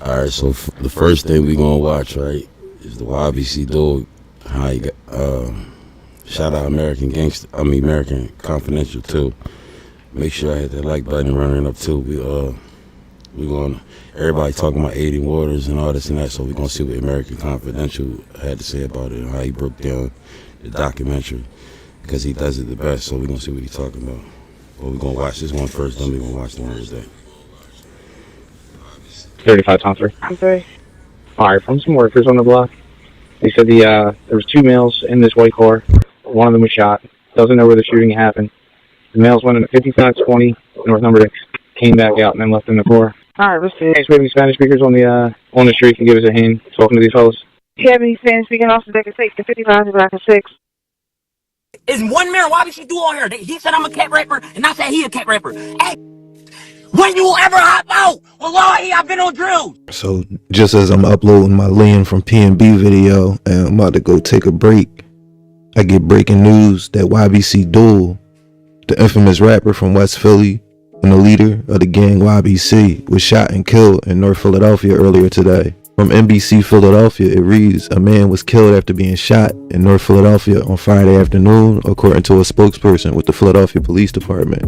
All right, so the first thing we gonna watch, right, is the YBC Dul'S. How he got, shout out American Confidential too. Make sure I hit that like button and run it up too. We gonna, everybody talking about aiding waters and all this and that, so we gonna see what American Confidential had to say about it and how he broke down the documentary, because he does it the best. So we gonna see what he's talking about. But we gonna watch this one first, then we gonna watch the one today. 35 Tom 3. I'm sorry. Alright, from some workers on the block. They said there was 2 males in this white car. One of them was shot. Doesn't know where the shooting happened. The males went in a 5520 North Number 6, came back out and then left in the car. Alright, let's see. Hey, so we have any Spanish speakers on the street can give us a hand talking to these fellas? Do you have any Spanish speaking officers that can take the 55 to Block 6? Is one man, why did she do on here? He said I'm a cat rapper, and I said he a cat rapper. Hey, when you ever hop out? Wallahi, I've been on drills. So just as I'm uploading my Lean from PNB video and I'm about to go take a break, I get breaking news that YBC Dul'S, the infamous rapper from West Philly and the leader of the gang YBC, was shot and killed in North Philadelphia earlier today. From NBC Philadelphia, it reads, a man was killed after being shot in North Philadelphia on Friday afternoon, according to a spokesperson with the Philadelphia Police Department.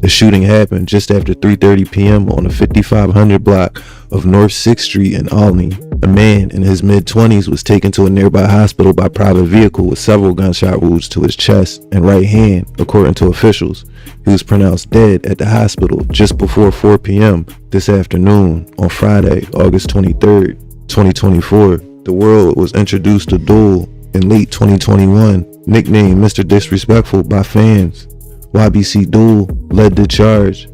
The shooting happened just after 3:30 p.m. on the 5500 block of North 6th Street in Olney. A man in his mid-20s was taken to a nearby hospital by private vehicle with several gunshot wounds to his chest and right hand, according to officials. He was pronounced dead at the hospital just before 4 p.m. this afternoon on Friday, August 23rd, 2024. The world was introduced to Dul'S in late 2021, nicknamed Mr. Disrespectful by fans. YBC Dul'S led the charge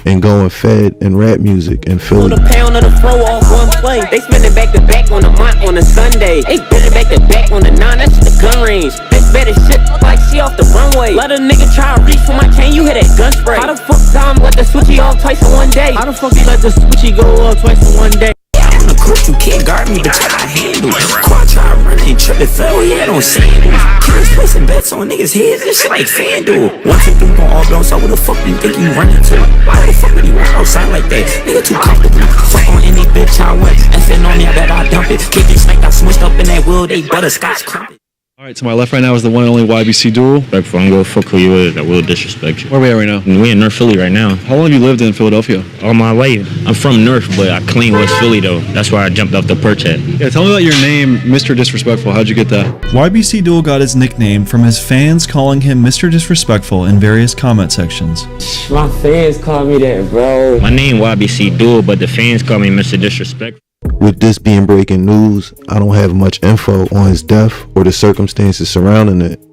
and going fed in rap music in Philly. The pound of the throw off one play. They spin it back to back on the month on a Sunday. They spin it back to back on the 9, that's the gun range. Bitch better shit like she off the runway. Let a nigga try to reach for my chain, you hear that gun spray. How the fuck Tom let the switchy off twice in one day? How the fuck you let the switchy go off twice in one day? On the court, you can't guard me, bitch, I handle. Quad try running, trip it fell, yeah, don't sandals. Kids placing bets on niggas' heads, this shit like FanDuel. 1, 2, 3, gon' all blown, so who the fuck you think you running to? Why the fuck would you walk outside like that? Nigga too comfortable. Fuck on any bitch I went, effing on me, I bet I dump it. Kick it, snake, I smushed up in that will, they butterscotch crumpet. All right, to my left right now is the one and only YBC Dul'S. Respectful, I'm gonna fuck who you is. I will disrespect you. Where are we at right now? We in North Philly right now. How long have you lived in Philadelphia? All my life. I'm from North, but I claim West Philly though. That's why I jumped off the perch at. Yeah, tell me about your name, Mr. Disrespectful. How'd you get that? YBC Dul'S got his nickname from his fans calling him Mr. Disrespectful in various comment sections. My fans call me that, bro. My name YBC Dul'S, but the fans call me Mr. Disrespectful. With this being breaking news, I don't have much info on his death or the circumstances surrounding it.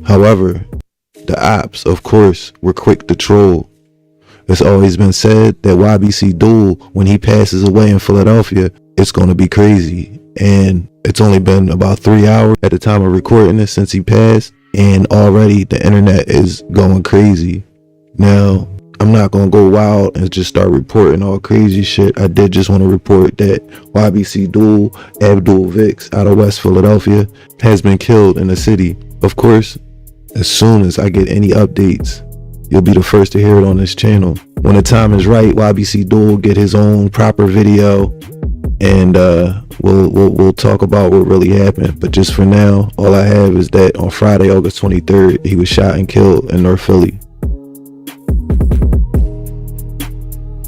However, the ops, of course, were quick to troll. It's always been said that YBC Dul'S, when he passes away in Philadelphia, it's going to be crazy. And it's only been about 3 hours at the time of recording this since he passed, and already the internet is going crazy. Now, I'm not going to go wild and just start reporting all crazy shit. I did just want to report that YBC Dul'S, Abdul Vix out of West Philadelphia, has been killed in the city. Of course, as soon as I get any updates, you'll be the first to hear it on this channel. When the time is right, YBC Dul'S get his own proper video, and we'll talk about what really happened. But just for now, all I have is that on Friday, August 23rd, he was shot and killed in North Philly.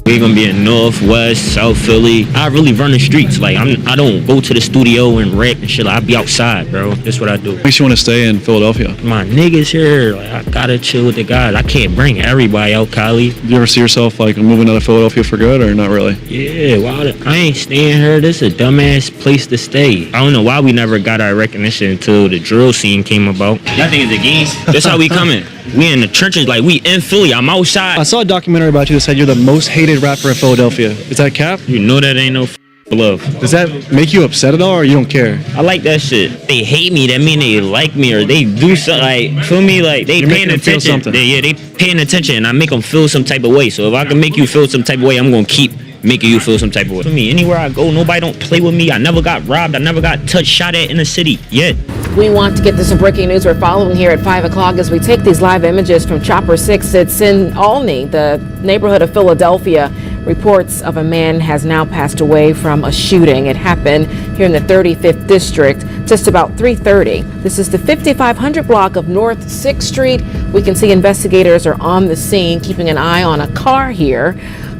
We gonna be in North, West, South Philly. I really run the streets. Like I don't go to the studio and rap and shit. Like, I be outside, bro. That's what I do. Makes you want to stay in Philadelphia? My niggas here. Like, I gotta chill with the guys. I can't bring everybody out, Cali. Do you ever see yourself like moving out of Philadelphia for good, or not really? Yeah, wow. I ain't staying here. This is a dumbass place to stay. I don't know why we never got our recognition until the drill scene came about. Y'all think it's a game? That's how we coming. We in the trenches, like we in Philly. I'm outside. I saw a documentary about you that said you're the most hated rapper in Philadelphia. Is that cap? You know that ain't no love. Does that make you upset at all, or you don't care? I like that shit. They hate me, that mean they like me, or they do something, like, feel me, like, they paying attention. They paying attention, and I make them feel some type of way. So if I can make you feel some type of way, I'm gonna keep making you feel some type of way. For me, anywhere I go, nobody don't play with me. I never got robbed. I never got touched, shot at in the city yet. We want to get to some breaking news we're following here at 5 o'clock as we take these live images from Chopper 6. It's in Olney, the neighborhood of Philadelphia, Reports of a man has now passed away from a shooting. It happened here in the 35th District just about 3:30. This is the 5500 block of North 6th Street. We can see investigators are on the scene, keeping an eye on a car here.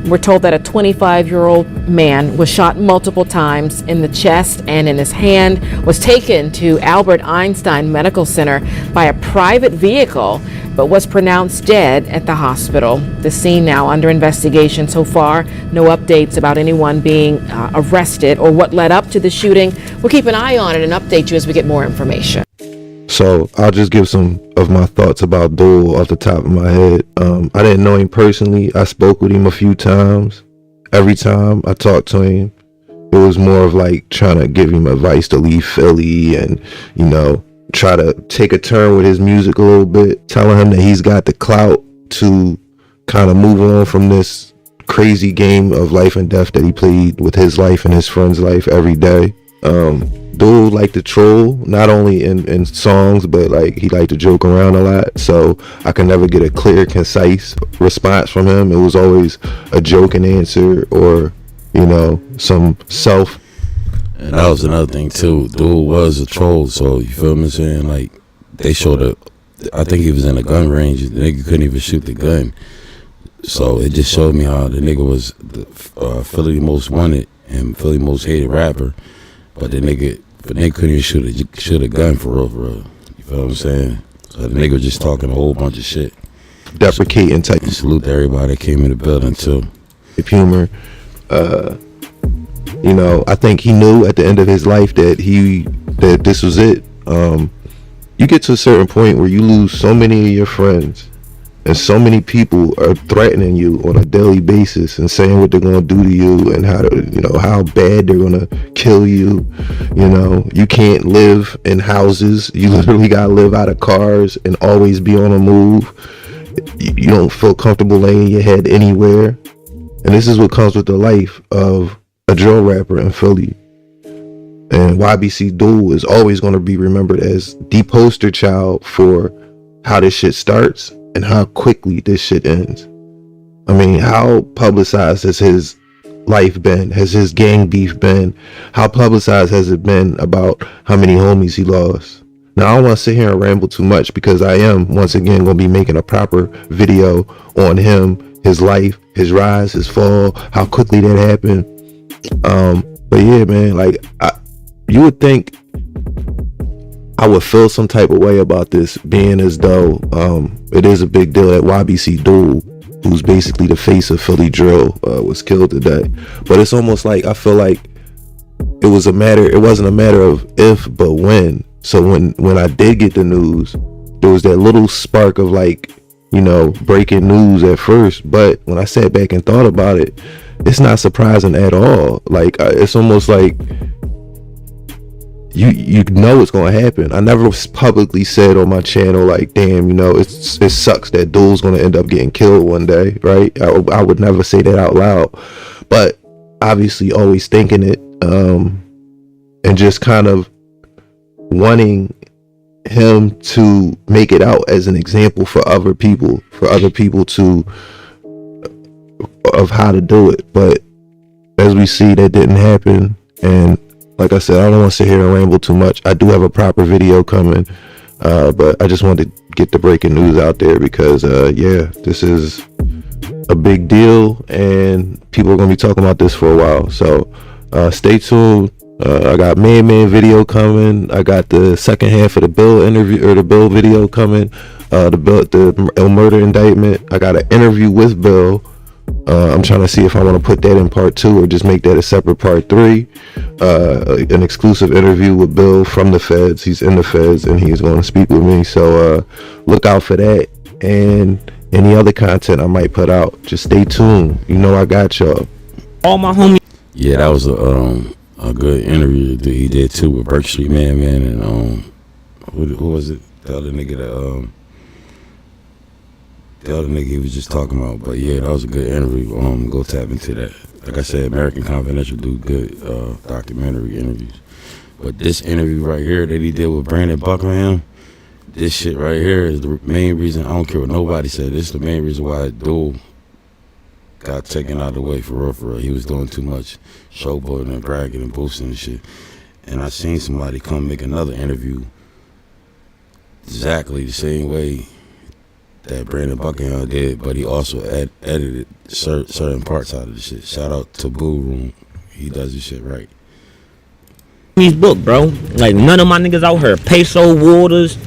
We're told that a 25-year-old man was shot multiple times in the chest and in his hand, was taken to Albert Einstein Medical Center by a private vehicle, but was pronounced dead at the hospital. The scene now under investigation. So far, no updates about anyone being arrested or what led up to the shooting. We'll keep an eye on it and update you as we get more information. So I'll just give some of my thoughts about Dul off the top of my head. I didn't know him personally. I spoke with him a few times. Every time I talked to him, it was more of like trying to give him advice to leave Philly and, you know, try to take a turn with his music a little bit, telling him that he's got the clout to kind of move on from this crazy game of life and death that he played with his life and his friend's life every day. Dul liked to troll, not only in songs, but like he liked to joke around a lot. So I could never get a clear, concise response from him. It was always a joking answer or, you know, some self. And that was another thing too. Dul was a troll, so you feel me saying? Like they showed up. I think he was in a gun range. The nigga couldn't even shoot the gun. So it just showed me how the nigga was the Philly most wanted and Philly most hated rapper. But the nigga couldn't even shoot a gun for real, for real. You feel what I'm saying? So the nigga was just talking a whole bunch of shit. Deprecating type. And salute to everybody that came in the building too. Humor. You know, I think he knew at the end of his life that this was it. You get to a certain point where you lose so many of your friends and so many people are threatening you on a daily basis and saying what they're going to do to you and how bad they're going to kill you. You know, you can't live in houses. You literally got to live out of cars and always be on the move. You don't feel comfortable laying your head anywhere. And this is what comes with the life of a drill rapper in Philly. And YBC Dul is always going to be remembered as the poster child for how this shit starts and how quickly this shit ends. I mean, how publicized has his life been? Has his gang beef been? How publicized has it been about how many homies he lost? Now, I don't want to sit here and ramble too much because I am, once again, going to be making a proper video on him, his life, his rise, his fall, how quickly that happened. But yeah, man, like, you would think I would feel some type of way about this, being as though it is a big deal that YBC Dul, who's basically the face of Philly drill, was killed today. But it's almost like I feel like it wasn't a matter of if but when. So when I did get the news, there was that little spark of like, you know, breaking news at first. But when I sat back and thought about it, it's not surprising at all. Like it's almost like you know it's gonna happen. I never publicly said on my channel like, damn, you know, it sucks that Dul's gonna end up getting killed one day, right? I would never say that out loud, but obviously always thinking it, and just kind of wanting him to make it out as an example for other people to of how to do it. But as we see, that didn't happen. And like I said, I don't want to sit here and ramble too much. I do have a proper video coming, but I just wanted to get the breaking news out there because yeah, this is a big deal and people are going to be talking about this for a while. So stay tuned. I got Man video coming. I got the second half of the Bill interview, or the Bill video coming. The murder indictment. I got an interview with Bill. I'm trying to see if I want to put that in part 2 or just make that a separate part 3. An exclusive interview with Bill from the feds. He's in the feds and he's going to speak with me. So look out for that and any other content I might put out. Just stay tuned. You know I got y'all. All my homies. Yeah, that was a good interview that he did too with Burke Street Man and who was it? The other nigga he was just talking about. But yeah, that was a good interview. Go tap into that. Like I said, American Confidential do good documentary interviews. But this interview right here that he did with Brandon Buckingham, this shit right here is the main reason. I don't care what nobody said. This is the main reason why Dul got taken out of the way for real, for real. He was doing too much showboating and bragging and boosting and shit. And I seen somebody come make another interview exactly the same way that Brandon Buckingham did, but he also edited certain parts out of the shit. Shout out to Boo Room. He does his shit right. His book, bro. Like, none of my niggas out here. Peso, Waters,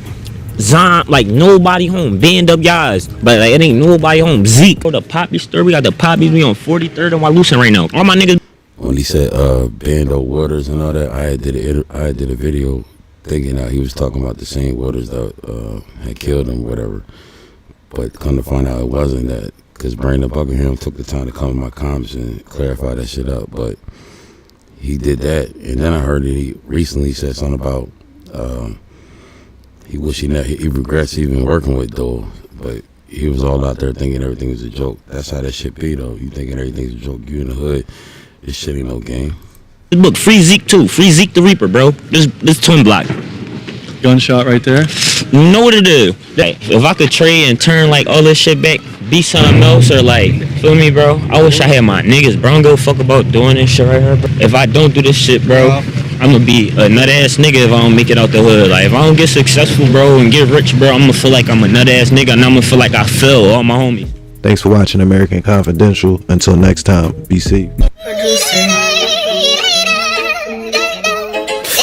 Zon, like, nobody home. Band up guys. But, like, it ain't nobody home. Zeke. The Poppy store. We got the Poppies. We on 43rd and Wolusin right now. All my niggas. When he said Bando Waters and all that, I did a video thinking that he was talking about the same Waters that had killed him, whatever. But come to find out it wasn't that, because Brandon Buckingham took the time to come to my comments and clarify that shit up. But he did that, and then I heard that he recently said something about he regrets even working with Dul'S, but he was all out there thinking everything was a joke. That's how that shit be though. You thinking everything's a joke, you in the hood, this shit ain't no game. This book, free Zeke too. Free Zeke the Reaper, bro. This twin block. Gunshot right there. You know what to do. If I could trade and turn like all this shit back, be something else, or like, feel me, bro? I wish I had my niggas, bro. I don't give a fuck about doing this shit right here, bro. If I don't do this shit, bro, I'm gonna be a nut ass nigga if I don't make it out the hood. Like, if I don't get successful, bro, and get rich, bro, I'm gonna feel like I'm a nut ass nigga, and I'm gonna feel like I fail all my homies. Thanks for watching American Confidential. Until next time, be safe.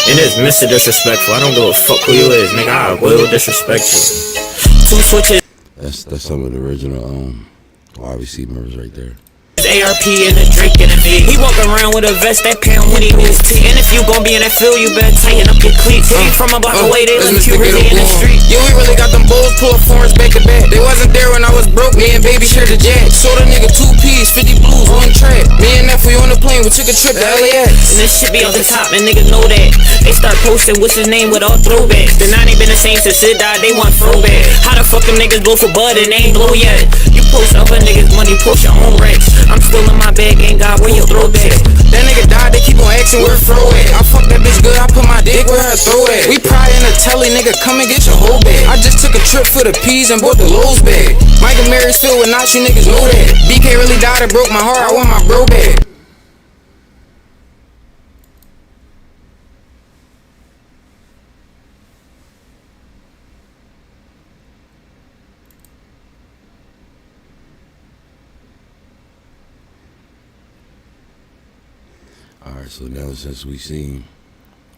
It is Mr. Disrespectful. I don't give a fuck who you is, nigga. I will disrespect you. Two switches. That's some of the original YBC members right there. ARP and a drink and a V. He walk around with a vest that pound when he moves T. And if you gon' be in that field, you better tighten up your cleats. Hit from a block away, they look you really in the street. Yeah, we really got them bulls pull foreigns back to back. They wasn't there when I was broke, me and baby shared the jack. Sold a nigga 2 P's, 50 blues, 1 track. Me and F, we on the plane, we took a trip to LAX. And this shit be off the top, and niggas know that. They start posting what's his name with all throwbacks. The 9 ain't been the same since Sid died, they want throwback. How the fuck them niggas blow for bud and they ain't blow yet? You post other niggas money, post your own racks. I'm still in my bag, ain't got where your throwback. That nigga died, they keep on asking where throw at. I fuck that bitch good, I put my dick where her throw at. We pride in a telly, nigga, come and get your whole bag. I just took a trip for the peas and bought the Lowe's bag. Mike and Mary's filled with knots, you niggas know that. BK really died, it broke my heart, I want my bro back. Alright, so now since we seen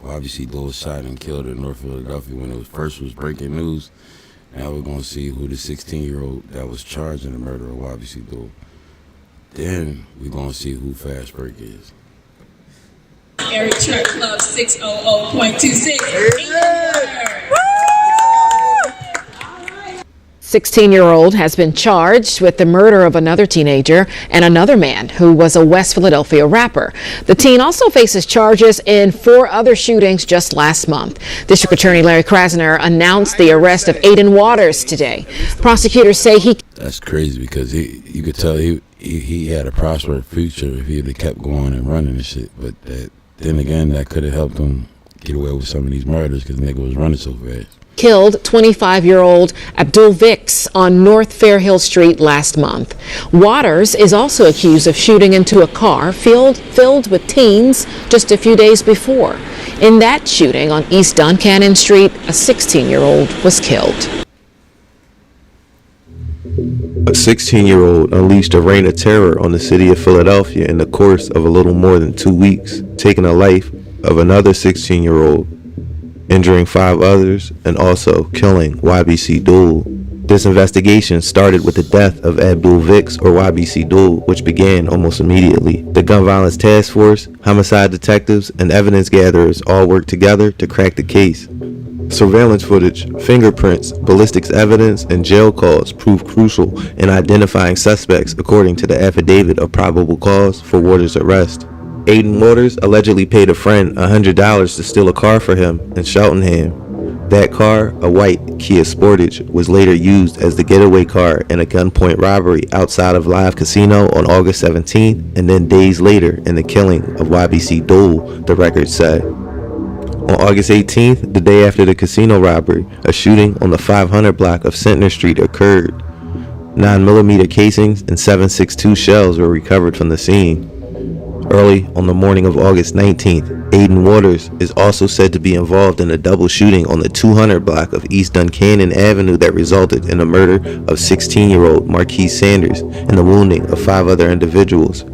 YBC Dul'S shot and killed in North Philadelphia when it was breaking news, now we're gonna see who the 16-year-old that was charged in the murder of YBC Dul'S. Then we're gonna see who Fastbreak is. Eric Truck Club 600.26. 16-year-old has been charged with the murder of another teenager and another man who was a West Philadelphia rapper. The teen also faces charges in 4 other shootings just last month. District Attorney Larry Krasner announced the arrest of Aiden Waters today. Prosecutors say That's crazy because you could tell he had a prosperous future if he had kept going and running and shit. But then again, that could have helped him get away with some of these murders because the nigga was running so fast. Killed 25-year-old Dul'S on North Fairhill Street last month. Waters is also accused of shooting into a car filled with teens just a few days before. In that shooting on East Duncannon Street, a 16-year-old was killed. A 16-year-old unleashed a reign of terror on the city of Philadelphia in the course of a little more than 2 weeks, taking the life of another 16-year-old, injuring 5 others, and also killing YBC Dul'S. This investigation started with the death of Dul'S, or YBC Dul'S, which began almost immediately. The Gun Violence Task Force, homicide detectives, and evidence gatherers all worked together to crack the case. Surveillance footage, fingerprints, ballistics evidence, and jail calls proved crucial in identifying suspects according to the affidavit of probable cause for Waters' arrest. Aiden Waters allegedly paid a friend $100 to steal a car for him in Cheltenham. That car, a white Kia Sportage, was later used as the getaway car in a gunpoint robbery outside of Live Casino on August 17th, and then days later in the killing of YBC Dul'S, the records say. On August 18th, the day after the casino robbery, a shooting on the 500 block of Centner Street occurred. 9mm casings and 7.62 shells were recovered from the scene. Early on the morning of August 19th, Aiden Waters is also said to be involved in a double shooting on the 200 block of East Duncannon Avenue that resulted in the murder of 16-year-old Marquise Sanders and the wounding of 5 other individuals.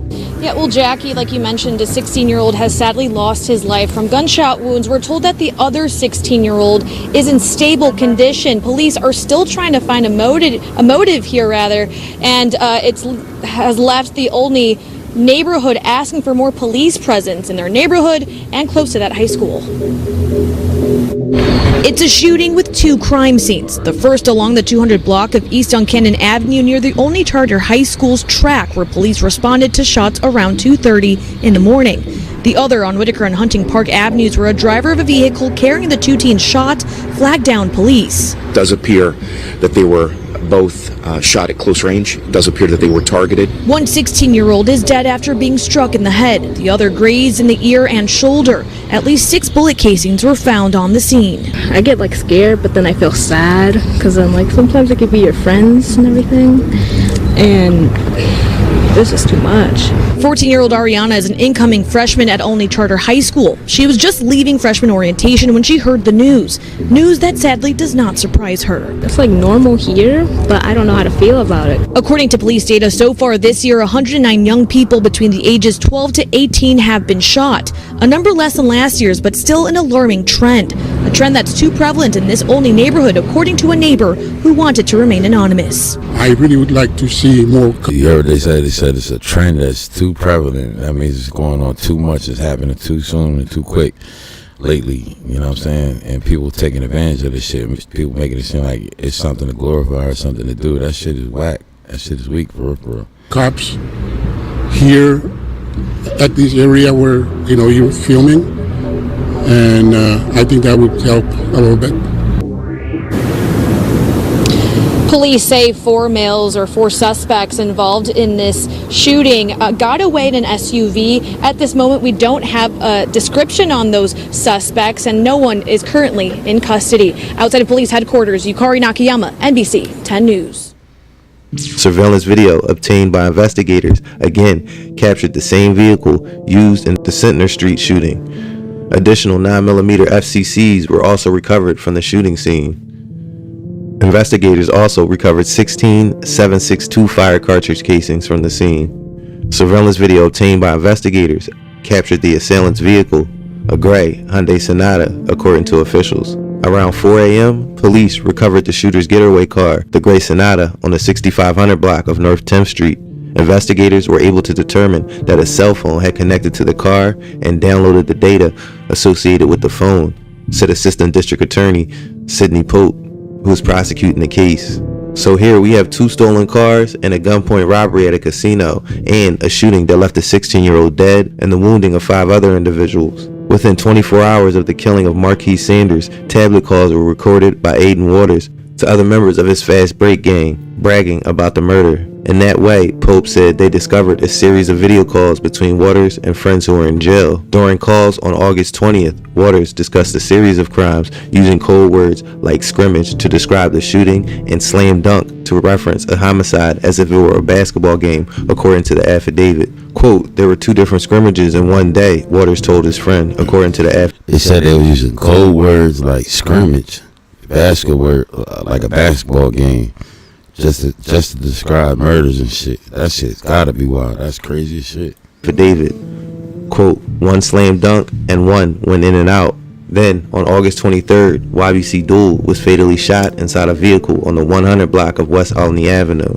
Yeah, well, Jackie, like you mentioned, a 16-year-old has sadly lost his life from gunshot wounds. We're told that the other 16-year-old is in stable condition. Police are still trying to find a motive here, and has left the OLNEY neighborhood asking for more police presence in their neighborhood and close to that high school. It's a shooting with 2 crime scenes. The first along the 200 block of East Duncannon Avenue near the OLNEY Charter High School's track, where police responded to shots around 2:30 in the morning. The other on Whitaker and Hunting Park Avenues, where a driver of a vehicle carrying the 2 teens shot flagged down police. It does appear that they were both shot at close range. It does appear that they were targeted. One 16-year-old is dead after being struck in the head. The other grazed in the ear and shoulder. At least 6 bullet casings were found on the scene. I get scared, but then I feel sad because then sometimes it could be your friends and everything, and this is too much. 14-year-old Ariana is an incoming freshman at OLNEY Charter High School. She was just leaving freshman orientation when she heard the news. News that sadly does not surprise her. It's normal here, but I don't know how to feel about it. According to police data, so far this year, 109 young people between the ages 12 to 18 have been shot. A number less than last year's, but still an alarming trend. A trend that's too prevalent in this OLNEY neighborhood, according to a neighbor who wanted to remain anonymous. I really would like to see more. You heard they said it's a trend that's too prevalent. That means it's going on too much. It's happening too soon and too quick lately. You know what I'm saying? And people taking advantage of this shit. People making it seem like it's something to glorify or something to do. That shit is whack. That shit is weak, for real. Cops here at this area where you're filming, and I think that would help a little bit. Police say 4 males or 4 suspects involved in this shooting got away in an SUV. At this moment, we don't have a description on those suspects, and no one is currently in custody. Outside of police headquarters, Yukari Nakayama, NBC 10 News. Surveillance video obtained by investigators again captured the same vehicle used in the Centner Street shooting. Additional 9mm FCCs were also recovered from the shooting scene. Investigators also recovered 16 7.62 fire cartridge casings from the scene. Surveillance video obtained by investigators captured the assailant's vehicle, a gray Hyundai Sonata, according to officials. Around 4 a.m., police recovered the shooter's getaway car, the gray Sonata, on the 6500 block of North 10th Street. Investigators were able to determine that a cell phone had connected to the car and downloaded the data associated with the phone, said Assistant District Attorney Sidney Pope, who is prosecuting the case. So here we have 2 stolen cars and a gunpoint robbery at a casino, and a shooting that left a 16-year-old dead and the wounding of 5 other individuals. Within 24 hours of the killing of Marquise Sanders, tablet calls were recorded by Aiden Waters to other members of his Fastbreak gang, bragging about the murder. In that way, Pope said they discovered a series of video calls between Waters and friends who were in jail. During calls on August 20th, Waters discussed a series of crimes using code words like scrimmage to describe the shooting and slam dunk to reference a homicide as if it were a basketball game, according to the affidavit. Quote, there were 2 different scrimmages in one day, Waters told his friend, according to the affidavit. They said they were using code words like scrimmage, like a basketball game, just to describe murders and shit. That shit's gotta be wild. That's crazy as shit. For David, quote, 1 slam dunk and 1 went in and out. Then, on August 23rd, YBC Dul'S was fatally shot inside a vehicle on the 100 block of West OLNEY Avenue.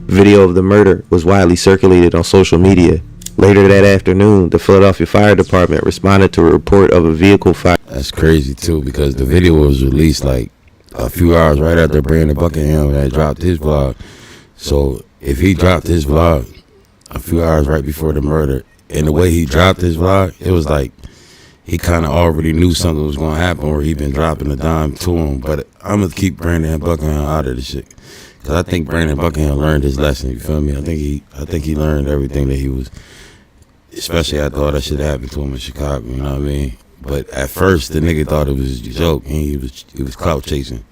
Video of the murder was widely circulated on social media. Later that afternoon, the Philadelphia Fire Department responded to a report of a vehicle fire. That's crazy too, because the video was released a few hours right after Brandon Buckingham had dropped his vlog. So if he dropped his vlog a few hours right before the murder, and the way he dropped his vlog, it was like he kind of already knew something was going to happen, or he been dropping a dime to him. But I'm going to keep Brandon Buckingham out of this shit, because I think Brandon Buckingham learned his lesson, you feel me? I think he learned everything that he was, especially after all that shit happened to him in Chicago, you know what I mean? But at first, the nigga thought it was a joke, and he was clout chasing.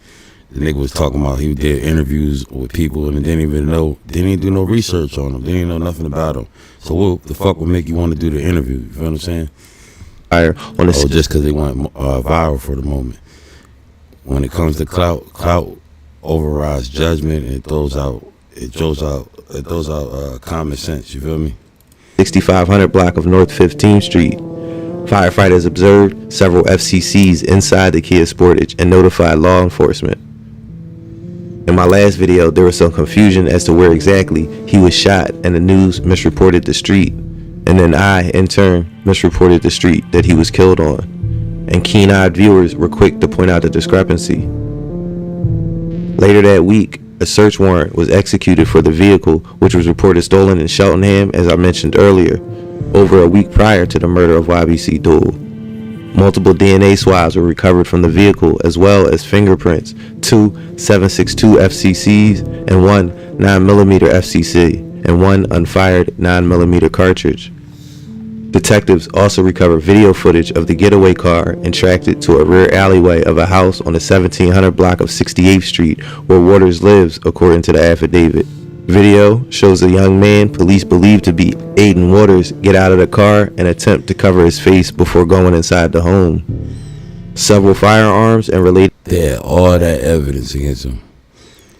The nigga was talking about he did interviews with people and didn't even do no research on them. Didn't even know nothing about them. So what the fuck would make you want to do the interview? You feel what I'm saying? Just because they went viral for the moment. When it comes to clout overrides judgment and it throws out common sense. You feel me? 6500 block of North 15th Street. Firefighters observed several FCCs inside the Kia Sportage and notified law enforcement. In my last video, there was some confusion as to where exactly he was shot, and the news misreported the street. And then I, in turn, misreported the street that he was killed on. And keen-eyed viewers were quick to point out the discrepancy. Later that week, a search warrant was executed for the vehicle, which was reported stolen in Cheltenham, as I mentioned earlier, over a week prior to the murder of YBC Dul. Multiple DNA swabs were recovered from the vehicle, as well as fingerprints, 2 7.62 FCCs and 1 9mm FCC, and 1 unfired 9mm cartridge. Detectives also recovered video footage of the getaway car and tracked it to a rear alleyway of a house on the 1700 block of 68th Street, where Waters lives, according to the affidavit. Video shows a young man police believe to be Aiden Waters get out of the car and attempt to cover his face before going inside the home. Several firearms and related... They had all that evidence against him.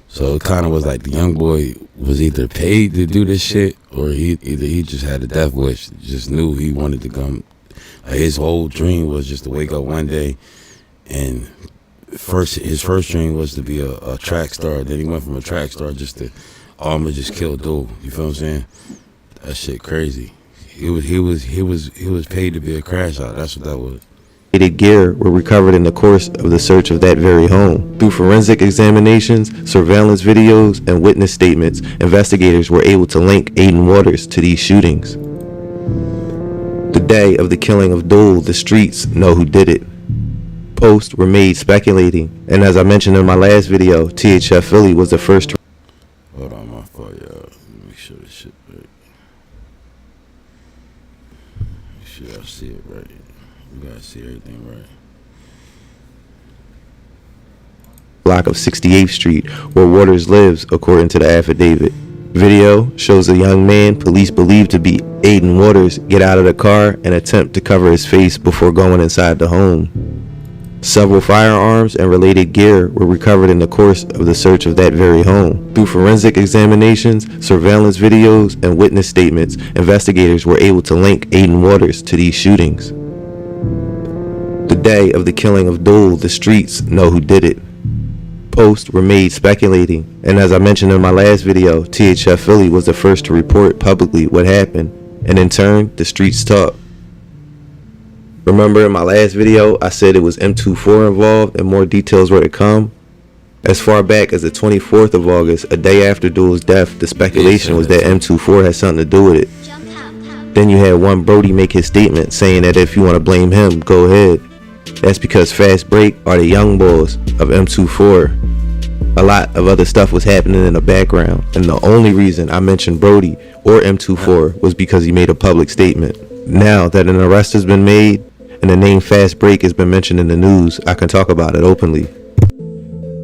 So it kind of was like the young boy was either paid to do this shit or he just had a death wish. Just knew he wanted to come. Like his whole dream was just to wake up one day and his first dream was to be a track star. Then he went from a track star just to just kill Dul. You feel what I'm saying? That shit crazy. He was paid to be a crash out. That's what that was. Gear were recovered in the course of the search of that very home. Through forensic examinations, surveillance videos, and witness statements, investigators were able to link Aiden Waters to these shootings. The day of the killing of Dul, the streets know who did it. Posts were made speculating, and as I mentioned in my last video, THF Philly was the first to... Hold on, my fault, y'all. Let me make sure this shit right. Make sure y'all see it right. You gotta see everything right. Block of 68th Street, where Waters lives, according to the affidavit. Video shows a young man police believe to be Aiden Waters get out of the car and attempt to cover his face before going inside the home. Several firearms and related gear were recovered in the course of the search of that very home. Through forensic examinations, surveillance videos, and witness statements, investigators were able to link Aiden Waters to these shootings. The day of the killing of Dul, the streets know who did it. Posts were made speculating, and as I mentioned in my last video, THF Philly was the first to report publicly what happened, and in turn, the streets talked. Remember in my last video, I said it was M24 involved and more details were to come? As far back as the 24th of August, a day after Dul's death, the speculation was that M24 had something to do with it. Then you had one Brody make his statement saying that if you want to blame him, go ahead. That's because Fastbreak are the young boys of M24. A lot of other stuff was happening in the background, and the only reason I mentioned Brody or M24 was because he made a public statement. Now that an arrest has been made and the name Fastbreak has been mentioned in the news, I can talk about it openly.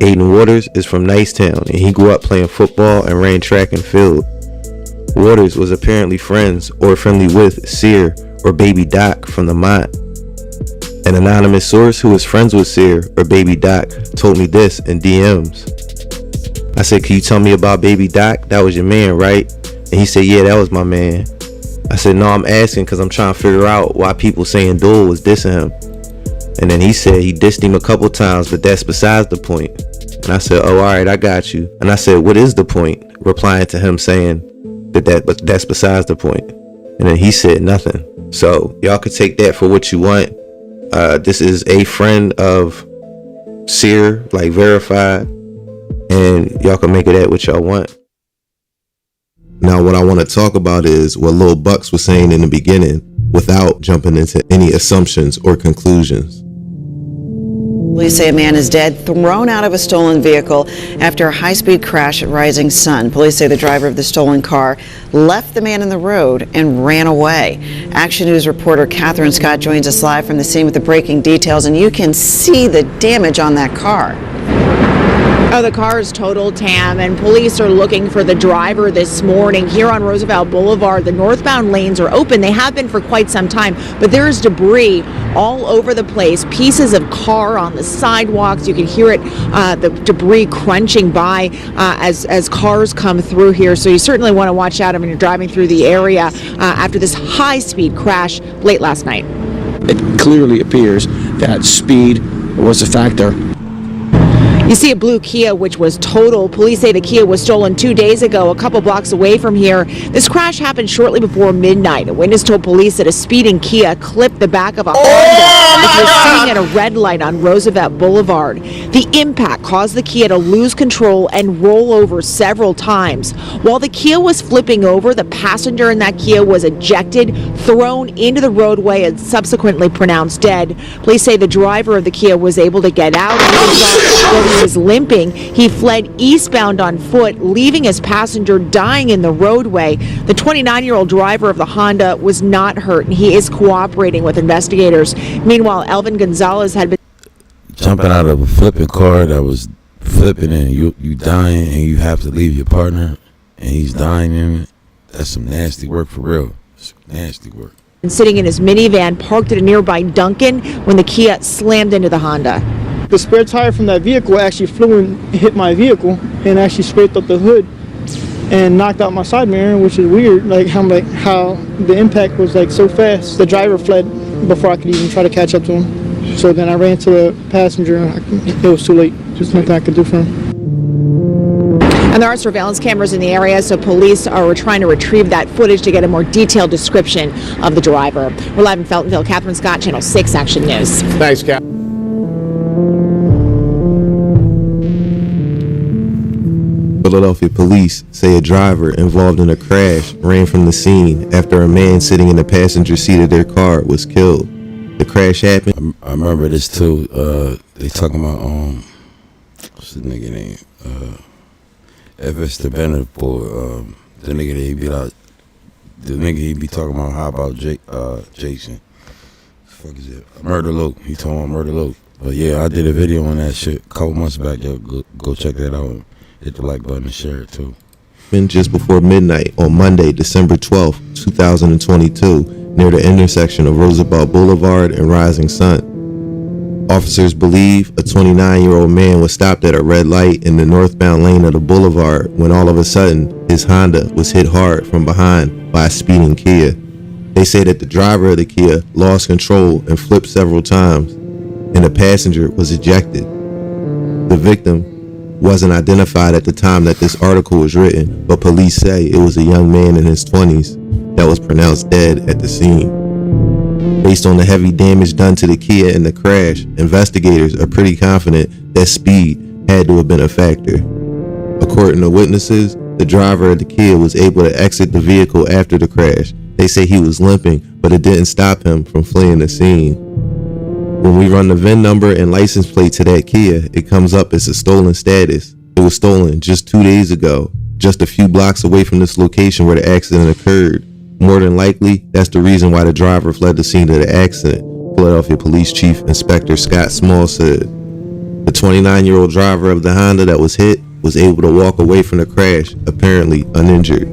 Aiden Waters is from Nicetown, and he grew up playing football and ran track and field. Waters was apparently friends or friendly with Sear or Baby Doc from the Mott. An anonymous source who was friends with Sear or Baby Doc told me this in DMs. I said, can you tell me about Baby Doc? That was your man, right? And he said, yeah, that was my man. I said, no, I'm asking because I'm trying to figure out why people saying Dul was dissing him. And then he said he dissed him a couple times, but that's besides the point. And I said, oh, all right, I got you. And I said, what is the point? Replying to him saying but that's besides the point. And then he said nothing. So y'all could take that for what you want. This is a friend of Sear, like verified, and y'all can make it at what y'all want. Now what I want to talk about is what Lil Bucks was saying in the beginning without jumping into any assumptions or conclusions. Police say a man is dead, thrown out of a stolen vehicle after a high-speed crash at Rising Sun. Police say the driver of the stolen car left the man in the road and ran away. Action News reporter Catherine Scott joins us live from the scene with the breaking details, and you can see the damage on that car. Oh, the car is totaled, Tam, and police are looking for the driver this morning. Here on Roosevelt Boulevard, the northbound lanes are open. They have been for quite some time, but there is debris all over the place. Pieces of car on the sidewalks. You can hear it, the debris crunching by as cars come through here. So you certainly want to watch out when you're driving through the area after this high-speed crash late last night. It clearly appears that speed was a factor. You see a blue Kia which was totaled. Police say the Kia was stolen 2 days ago, a couple blocks away from here. This crash happened shortly before midnight. A witness told police that a speeding Kia clipped the back of a Honda, which was sitting at a red light on Roosevelt Boulevard. The impact caused the Kia to lose control and roll over several times. While the Kia was flipping over, the passenger in that Kia was ejected, thrown into the roadway, and subsequently pronounced dead. Police say the driver of the Kia was able to get out. He was limping. He fled eastbound on foot, leaving his passenger dying in the roadway. The 29-year-old driver of the Honda was not hurt, and he is cooperating with investigators. Meanwhile, Elvin Gonzalez had been jumping out of a flipping car that was flipping, and you dying, and you have to leave your partner, and he's dying in it. That's some nasty work for real. It's nasty work. sitting in his minivan parked at a nearby Dunkin' when the Kia slammed into the Honda. The spare tire from that vehicle actually flew and hit my vehicle and actually scraped up the hood and knocked out my side mirror, which is weird. How the impact was so fast. The driver fled before I could even try to catch up to him. So then I ran to the passenger and it was too late. There's nothing I could do for him. And there are surveillance cameras in the area, so police are trying to retrieve that footage to get a more detailed description of the driver. We're live in Feltonville. Catherine Scott, Channel 6 Action News. Thanks, Cap. Philadelphia police say a driver involved in a crash ran from the scene after a man sitting in the passenger seat of their car was killed. The crash happened. I remember this too. They talking about what's the nigga name? F.S. the Benefort. The nigga he be like, the nigga he be talking about how about Jason. What the fuck is it? Murder Luke. He talking about Murder Luke. But yeah, I did a video on that shit a couple months back. Yo, go check that out. Hit the like button and share it too. Just before midnight on Monday, December 12th, 2022, near the intersection of Roosevelt Boulevard and Rising Sun. Officers believe a 29-year-old man was stopped at a red light in the northbound lane of the boulevard when all of a sudden his Honda was hit hard from behind by a speeding Kia. They say that the driver of the Kia lost control and flipped several times, and the passenger was ejected. The victim wasn't identified at the time that this article was written, but police say it was a young man in his 20s that was pronounced dead at the scene. Based on the heavy damage done to the Kia in the crash, investigators are pretty confident that speed had to have been a factor. According to witnesses, the driver of the Kia was able to exit the vehicle after the crash. They say he was limping, but it didn't stop him from fleeing the scene. When we run the VIN number and license plate to that Kia, it comes up as a stolen status. It was stolen just 2 days ago, just a few blocks away from this location where the accident occurred. More than likely, that's the reason why the driver fled the scene of the accident, Philadelphia Police Chief Inspector Scott Small said. The 29-year-old driver of the Honda that was hit was able to walk away from the crash, apparently uninjured.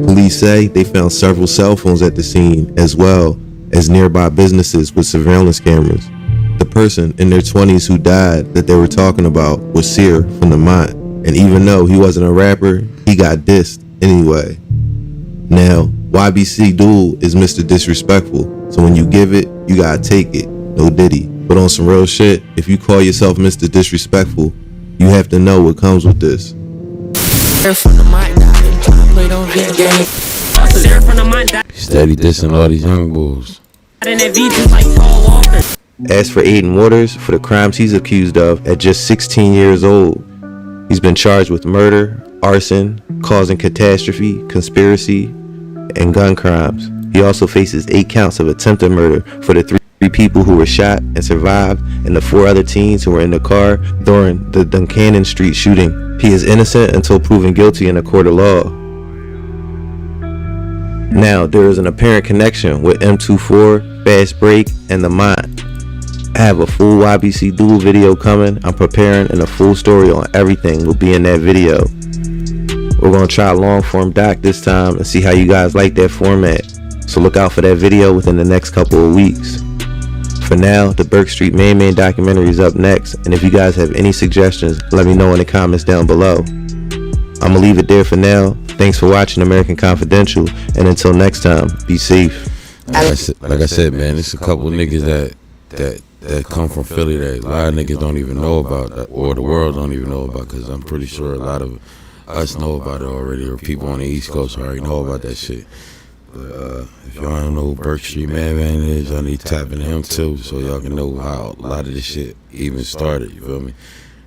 Police say they found several cell phones at the scene, as well as nearby businesses with surveillance cameras. The person in their 20s who died that they were talking about was Sear from the Mont, and even though he wasn't a rapper, he got dissed anyway. Now, YBC Dul'S is Mr. Disrespectful, so when you give it, you gotta take it, no Diddy. But on some real shit, if you call yourself Mr. Disrespectful, you have to know what comes with this. Steady dissing all these young bulls. As for Aiden Waters, for the crimes he's accused of at just 16 years old, he's been charged with murder, arson, causing catastrophe, conspiracy, and gun crimes. He also faces 8 counts of attempted murder for the 3 people who were shot and survived and the 4 other teens who were in the car during the Duncannon Street shooting. He is innocent until proven guilty in a court of law. Now, there is an apparent connection with M24, Fastbreak, and the Mont. I have a full YBC Duel video coming. I'm preparing, and a full story on everything will be in that video. We're going to try a long form doc this time and see how you guys like that format. So look out for that video within the next couple of weeks. For now, the Burke Street Main Man documentary is up next, and if you guys have any suggestions, let me know in the comments down below. I'm gonna leave it there for now. Thanks for watching American Confidential, and until next time, be safe. Like I said, man, it's a couple niggas that come from Philly that a lot of niggas don't even know about, or the world don't even know about, because I'm pretty sure a lot of us know about it already, or people on the East Coast already know about that shit. But if y'all don't know who Burke Street Man is, I need to tap into him too, so y'all can know how a lot of this shit even started, you feel me?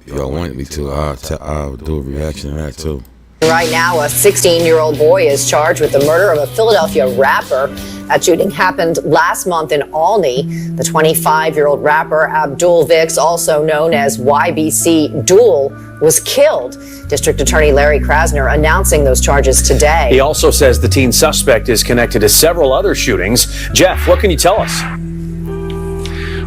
If y'all want me to, I'll do a reaction to that too. Right now, a 16-year-old boy is charged with the murder of a Philadelphia rapper. That shooting happened last month in Olney. The 25-year-old rapper Dul'S, also known as YBC Dul', was killed. District Attorney Larry Krasner announcing those charges today. He also says the teen suspect is connected to several other shootings. Jeff, what can you tell us?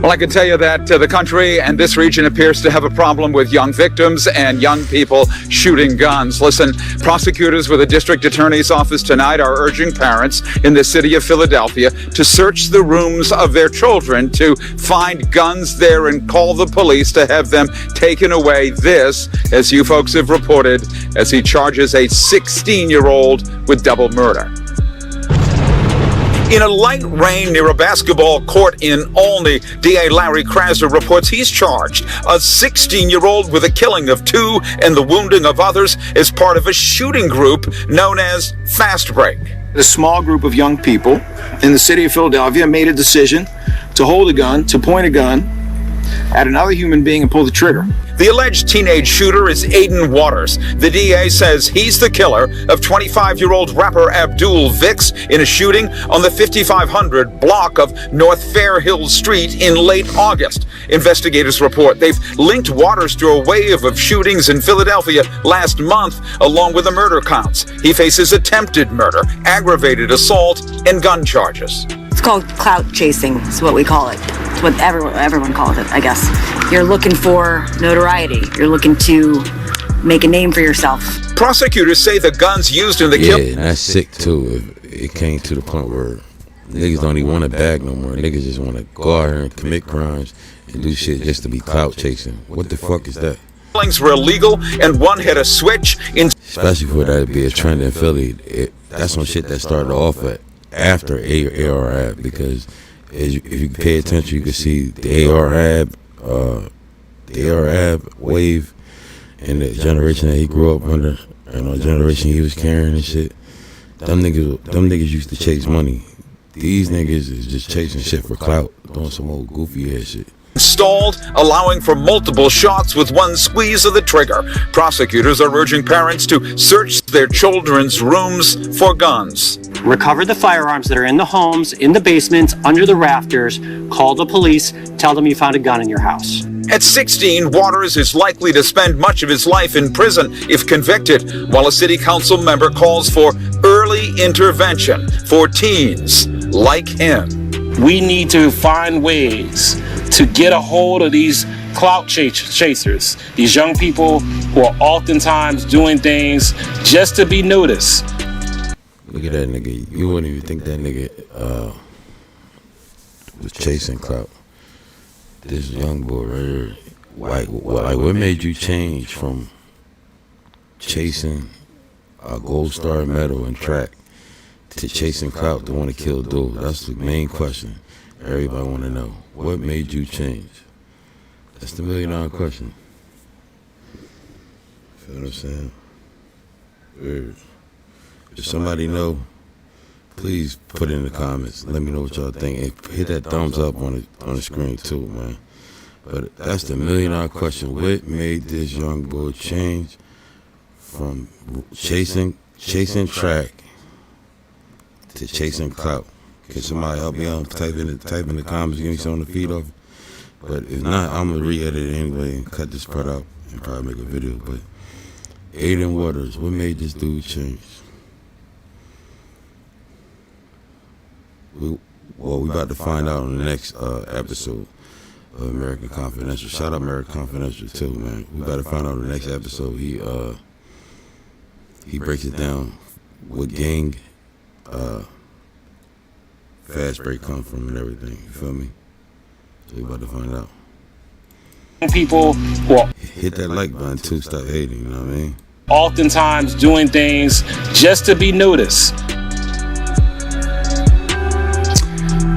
Well, I can tell you that the country and this region appears to have a problem with young victims and young people shooting guns. Listen, prosecutors with the district attorney's office tonight are urging parents in the city of Philadelphia to search the rooms of their children to find guns there and call the police to have them taken away. This, as you folks have reported, as he charges a 16-year-old with double murder. In a light rain near a basketball court in Olney, DA Larry Krasner reports he's charged a 16-year-old with the killing of 2 and the wounding of others as part of a shooting group known as Fastbreak. A small group of young people in the city of Philadelphia made a decision to hold a gun, to point a gun at another human being and pull the trigger. The alleged teenage shooter is Aiden Waters. The DA says he's the killer of 25-year-old rapper Dul'S in a shooting on the 5500 block of North Fairhill Street in late August. Investigators report they've linked Waters to a wave of shootings in Philadelphia last month, along with the murder counts. He faces attempted murder, aggravated assault, and gun charges. It's called clout chasing, is what we call it. It's what everyone calls it, I guess. You're looking for notoriety. You're looking to make a name for yourself. Prosecutors say the guns used in the kill. Yeah, and that's sick too. It came to the point where niggas don't even want to bag no more. Niggas just want to go out here and commit crimes and do shit just to be clout chasing. What the fuck is that? Killings were illegal, and one hit a switch in. Especially for that to be a trend in Philly. That's some shit that started off after ARAB, because if you pay attention, you can see the ARAB wave and the generation that he grew up under, and the generation he was carrying and shit. Them niggas used to chase money. These niggas is just chasing shit for clout, doing some old goofy ass shit. Installed, allowing for multiple shots with one squeeze of the trigger. Prosecutors are urging parents to search their children's rooms for guns. Recover the firearms that are in the homes, in the basements, under the rafters. Call the police. Tell them you found a gun in your house. At 16, Waters is likely to spend much of his life in prison if convicted, while a city council member calls for early intervention for teens like him. We need to find ways to get a hold of these clout chasers, these young people who are oftentimes doing things just to be noticed. Look at that nigga. You wouldn't even think that nigga was chasing clout. This young boy right here. What made you change from chasing a gold star medal in track to chasing clout to want to kill Dul'? That's the main question everybody want to know. What made you change? That's the $1 million question. Feel what I'm saying? Weird. If somebody know, please put it in the comments. Let me know what y'all think. And hit that thumbs up on the screen too, man. But that's the $1 million question. What made this young boy change from chasing track to chasing clout? Can somebody help me out? Type in the comments, give me something to feed off. But if not, I'm gonna re-edit it anyway and cut this part out and probably make a video. But Aiden Waters, what made this dude change? We about to find out in the next episode. American Confidential. Shout out American Confidential too, man. We gotta find out the next episode. He breaks it down what gang Fastbreak come from and everything. You feel me? So we about to find out. People who are Hit that like button too. Stop hating. You know what I mean? oftentimes doing things just to be noticed.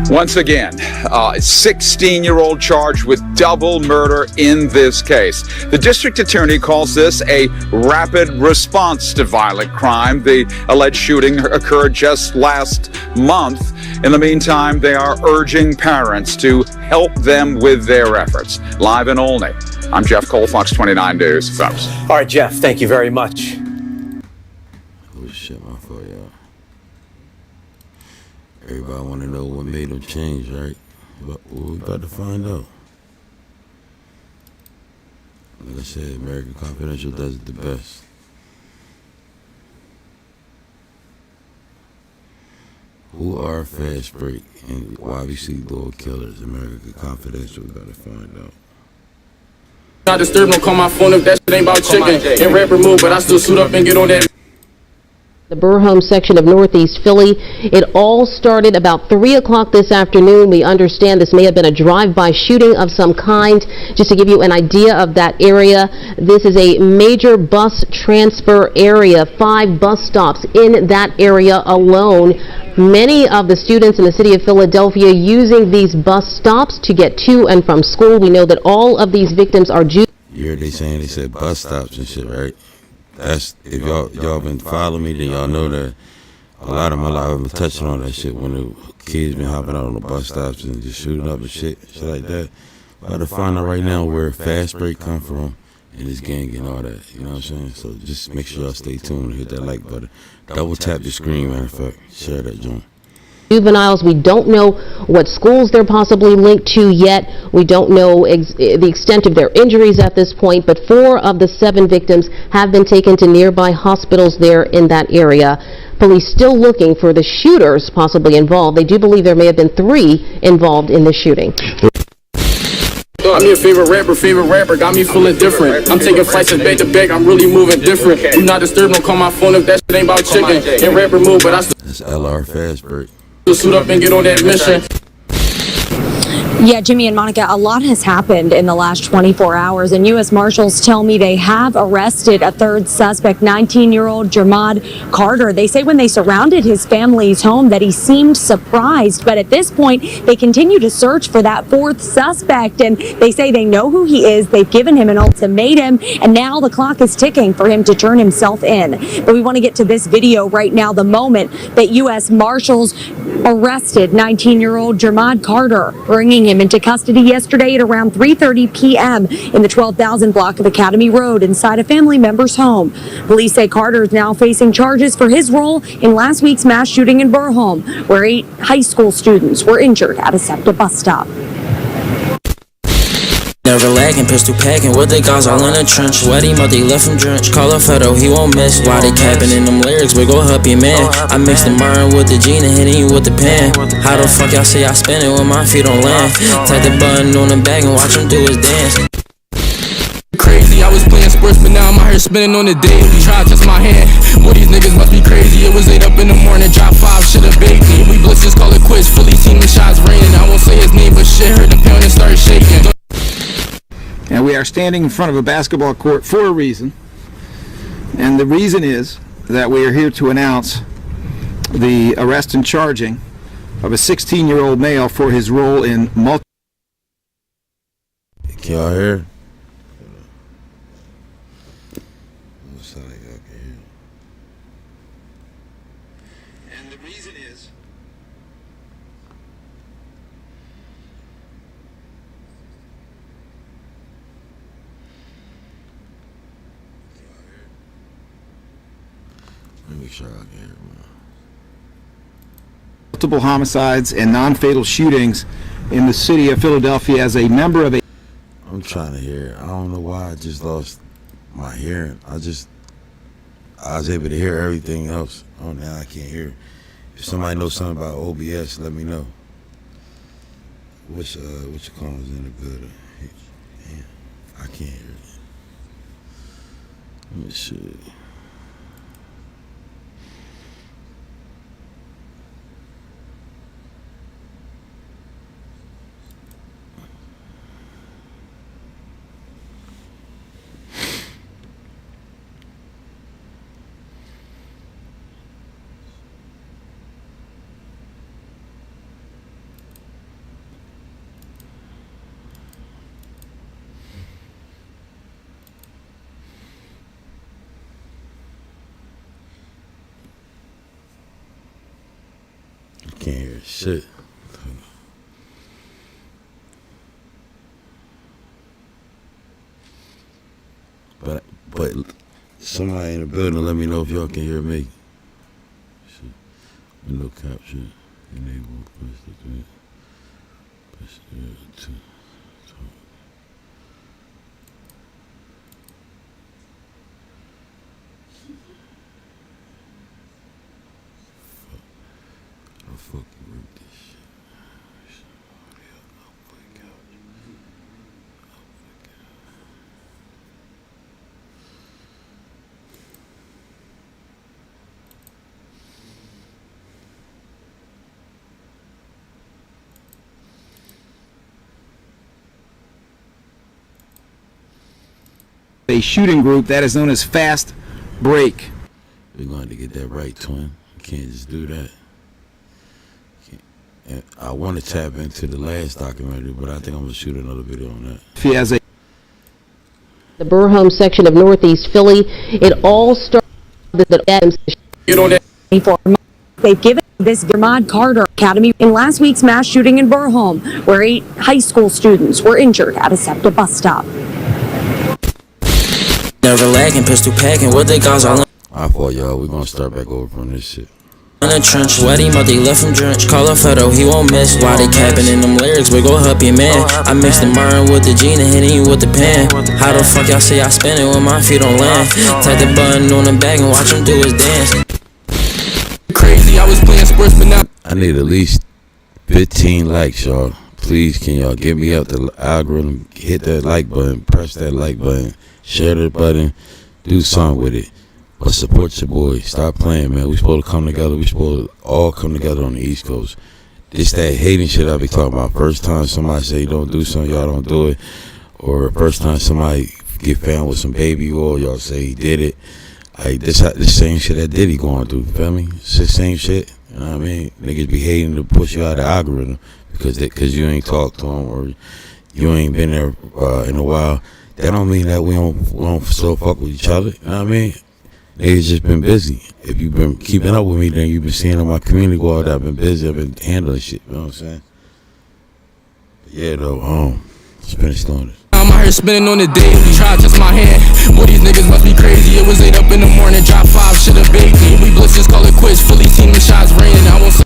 Once again, a 16-year-old charged with double murder in this case. The district attorney calls this a rapid response to violent crime. The alleged shooting occurred just last month. In the meantime, they are urging parents to help them with their efforts. Live in Olney, I'm Jeff Cole, Fox 29 News. Folks. All right, Jeff, thank you very much. Oh shit, my fault, y'all. Everybody want to know what made them change, right? But we about to find out. Like I said, American Confidential does it the best. Who are Fastbreak and YBC Dul'S killers? American Confidential, we gotta find out. Not disturbed, don't call my phone if that shit ain't about chicken. And rap remove, but I still suit up and get on that. The Burholm section of Northeast Philly. It all started about 3 o'clock this afternoon. We understand this may have been a drive-by shooting of some kind. Just to give you an idea of that area, this is a major bus transfer area, 5 bus stops in that area alone. Many of the students in the city of Philadelphia using these bus stops to get to and from school. We know that all of these victims are Jews. You heard they said bus stops and shit, right? That's, if y'all been following me, then y'all know that a lot of my life I've been touching on that shit when the kids been hopping out on the bus stops and just shooting up and shit like that. I gotta find out right now where Fastbreak come from and his gang and all that. You know what I'm saying? So just make sure y'all stay tuned and hit that like button. Double tap the screen, matter of fact. Share that joint. Juveniles. We don't know what schools they're possibly linked to yet. We don't know the extent of their injuries at this point, but 4 of the 7 victims have been taken to nearby hospitals there in that area. Police still looking for the shooters possibly involved. They do believe there may have been 3 involved in the shooting. I'm your favorite rapper, got me feeling different. I'm taking flights and back to back, I'm really moving different. Do not disturb, don't call my phone if that shit ain't about chicken. And rap remove, but I still That's LR Fastbreak. suit up and get on that mission. Yeah, Jimmy and Monica, a lot has happened in the last 24 hours, and U.S. Marshals tell me they have arrested a 3rd suspect, 19-year-old Jermad Carter. They say when they surrounded his family's home that he seemed surprised, but at this point, they continue to search for that 4th suspect, and they say they know who he is. They've given him an ultimatum, and now the clock is ticking for him to turn himself in. But we want to get to this video right now, the moment that U.S. Marshals arrested 19-year-old Jermad Carter, bringing him into custody yesterday at around 3:30 p.m. in the 12,000 block of Academy Road inside a family member's home. Police say Carter is now facing charges for his role in last week's mass shooting in Burholm, where 8 high school students were injured at a SEPTA bus stop. Never lagging, pistol packing, what they guys all in the trench. Wet him up, they left him drenched. Call a photo, he won't miss. Why they capping in them lyrics? We go help your man. I mix the myrrh with the gene and hitting you with the pen. How the fuck y'all say I spin it when my feet on land? Tap the button on the bag and watch him do his dance. Crazy, I was playing sports, but now I'm out here spinning on the day. Try to touch my hand, boy, these niggas must be crazy. It was 8 up in the morning, drop 5, should've baked me. We blitzes, call it quits, fully seen the shots raining. I won't say his name, but shit hurt the pound and start shaking. And we are standing in front of a basketball court for a reason. And the reason is that we are here to announce the arrest and charging of a 16-year-old male for his role in multiple... Can y'all hear? And the reason is... Let me make sure I can hear, man. multiple homicides and non-fatal shootings in the city of Philadelphia as a member of a... I'm trying to hear. I don't know why I just lost my hearing. I was able to hear everything else. Oh, now I can't hear. If somebody knows something about OBS, let me know. What you call is in the building? Damn, I can't hear it. Let me see. Can't hear shit. But somebody in the building, let me know if y'all can hear me. Shit. Window capture. Enable. Push to talk. I'll fucking work this shit. A shooting group that is known as Fastbreak. We're going to get that right, twin. You can't just do that. And I want to tap into the last documentary, but I think I'm going to shoot another video on that. He has a The Burholm section of Northeast Philly. It all started with the Adams. They've given this Vermont Carter Academy in last week's mass shooting in Burholm, where 8 high school students were injured at a SEPTA bus stop. Never lagging, pistol packing, what they got all I thought, y'all, we're going to start back over from this shit. in the trench, wet him up, they left him drenched. Call a photo, he won't miss. Why they capping in them lyrics, we go help your man. I mix the Myron with the Gene and hitting you with the pan. How the fuck y'all say I spin it when my feet on land? Tap the button on the back and watch him do his dance. Crazy, I was playing sports, but now I need at least 15 likes, y'all. Please, can y'all get me out the algorithm? Hit that like button, press that like button, share that button, do something with it. But support your boy. Stop playing, man. We supposed to come together. We supposed to all come together on the East Coast. This that hating shit I be talking about. First time somebody say don't do something, y'all don't do it. Or first time somebody get found with some baby oil, y'all say he did it. Like this same shit that Diddy going through. Feel me? It's the same shit. You know what I mean? Niggas be hating to push you out of the algorithm because you ain't talked to them or you ain't been there in a while. That don't mean that we don't still fuck with each other. You know what I mean? Niggas just been busy. If you've been keeping up with me, then you've been seeing in my community world I've been busy. I've been handling shit. You know what I'm saying? But yeah, though, let's finish doing this. I'm out here spinning on the daily. Try to touch my hand. Boy, these niggas must be crazy. It was 8 up in the morning. Drop 5, should've baked me. We blitz, just call it quits. Fully team the shots raining. I won't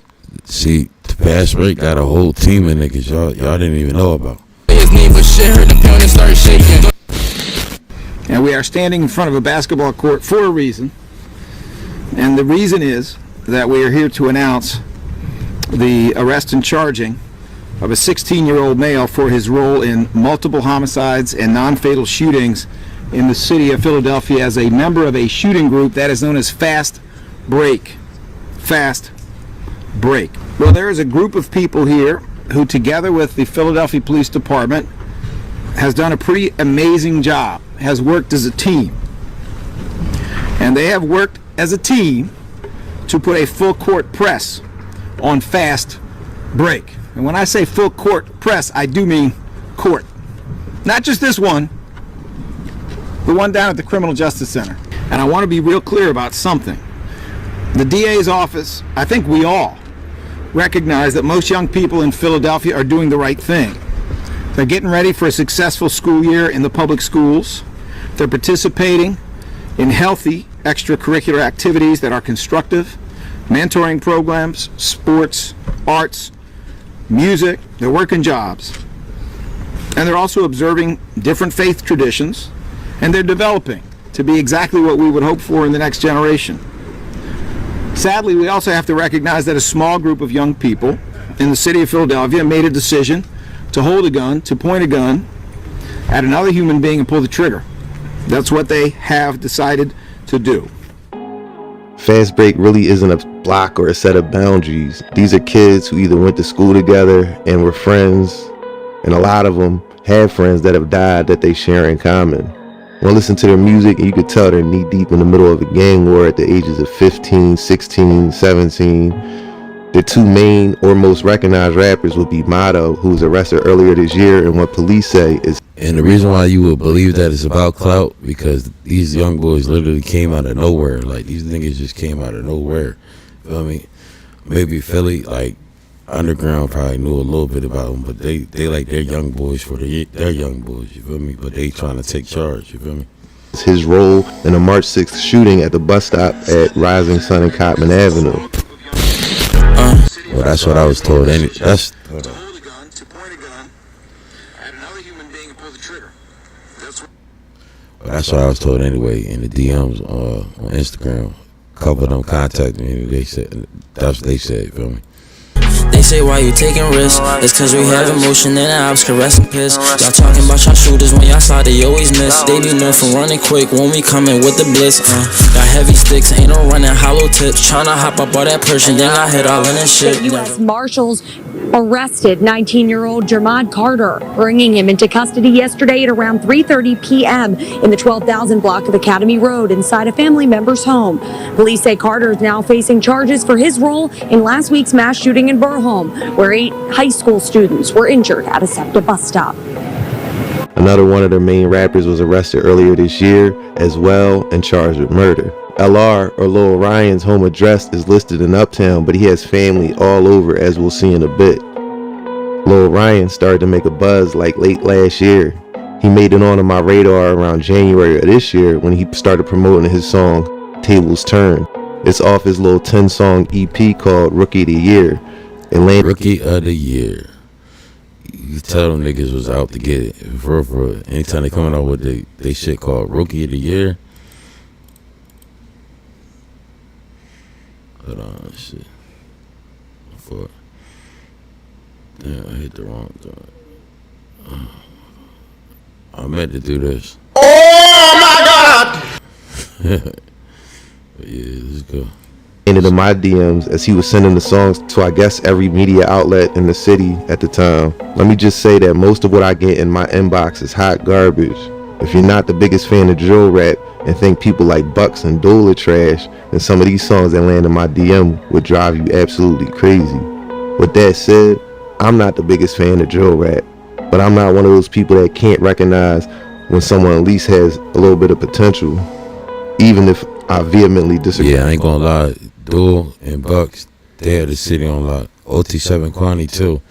see. Fastbreak got a whole team of niggas y'all didn't even know about. His name, but shit hurt the pound and started shaking. And we are standing in front of a basketball court for a reason. And the reason is that we are here to announce the arrest and charging of a 16-year-old male for his role in multiple homicides and non-fatal shootings in the city of Philadelphia as a member of a shooting group that is known as Fastbreak. Fastbreak. Well, there is a group of people here who, together with the Philadelphia Police Department, has done a pretty amazing job, has worked as a team. And they have worked as a team to put a full court press on Fastbreak. And when I say full court press, I do mean court. Not just this one, the one down at the Criminal Justice Center. And I want to be real clear about something. The DA's office, I think we all recognize that most young people in Philadelphia are doing the right thing. They're getting ready for a successful school year in the public schools. They're participating in healthy extracurricular activities that are constructive, mentoring programs, sports, arts, music. They're working jobs. And they're also observing different faith traditions, and they're developing to be exactly what we would hope for in the next generation. Sadly, we also have to recognize that a small group of young people in the city of Philadelphia made a decision to hold a gun, to point a gun at another human being and pull the trigger. That's what they have decided to do. Fastbreak really isn't a block or a set of boundaries. These are kids who either went to school together and were friends, and a lot of them have friends that have died that they share in common. When I listen to their music, and you could tell they're knee deep in the middle of a gang war at the ages of 15, 16, 17. The two main or most recognized rappers would be Motto, who was arrested earlier this year, and what police say is... And the reason why you would believe that it's about clout, because these young boys literally came out of nowhere. Like, these niggas just came out of nowhere. You feel me? Maybe Philly, like, underground probably knew a little bit about them, but they like their young boys for their young boys, you feel me? But they trying to take charge, you feel me? His role in a March 6th shooting at the bus stop at Rising Sun and Cotman Avenue. Well, that's what I was told. That's what I was told anyway in the DMs on Instagram. A couple of them contacted me and they said that's what they said, you feel me? They say why you taking risks? It's cause we have emotion and the ops can rest and piss. Y'all talking about y'all shooters when y'all slide they always miss. They be known for running quick when we coming with the blitz. Got heavy sticks, ain't no running hollow tips. Tryna hop up all that person, then I hit all in that shit. U.S. Marshals arrested 19-year-old Jermad Carter, bringing him into custody yesterday at around 3:30 p.m. in the 12,000 block of Academy Road inside a family member's home. Police say Carter is now facing charges for his role in last week's mass shooting in Burholm, where 8 high school students were injured at a SEPTA bus stop. Another one of their main rappers was arrested earlier this year as well and charged with murder. LR, or Lil Ryan's home address, is listed in Uptown, but he has family all over, as we'll see in a bit. Lil Ryan started to make a buzz like late last year. He made it onto my radar around January of this year when he started promoting his song Tables Turn. It's off his little 10-song EP called Rookie of the Year. Rookie of the Year. You tell them niggas was out to get it. For anytime they coming out with they shit called Rookie of the Year. Hold on, shit. Fuck. Damn, I hit the wrong thing. I meant to do this. Oh my God! But yeah, let's go. Into my DMs as he was sending the songs to I guess every media outlet in the city at the time. Let me just say that most of what I get in my inbox is hot garbage. If you're not the biggest fan of drill rap and think people like Bucks and Dul'S are trash, then some of these songs that land in my DM would drive you absolutely crazy. With that said, I'm not the biggest fan of drill rap, but I'm not one of those people that can't recognize when someone at least has a little bit of potential, even if I vehemently disagree. Yeah, I ain't gonna lie. Dul'S and Bucks, they had the city on lock. OT7 Kwani too.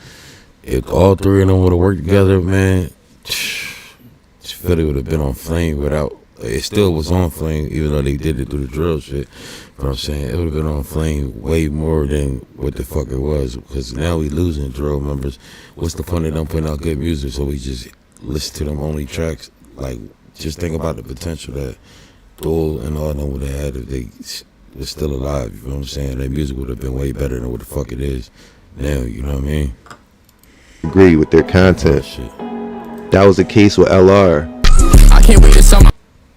If all three of them would have worked together, man, Philly would have been on flame without. It still was on flame, even though they did it through the drill shit. But I'm saying it would have been on flame way more than what the fuck it was. Because now we losing drill members. What's the point of them putting out good music? So we just listen to them only tracks. Like, just think about the potential that Dul'S and all of them would have had if they was still alive. You know what I'm saying? Their music would have been way better than what the fuck it is now. You know what I mean? Agree with their content. That was the case with LR. I can't wait to summer.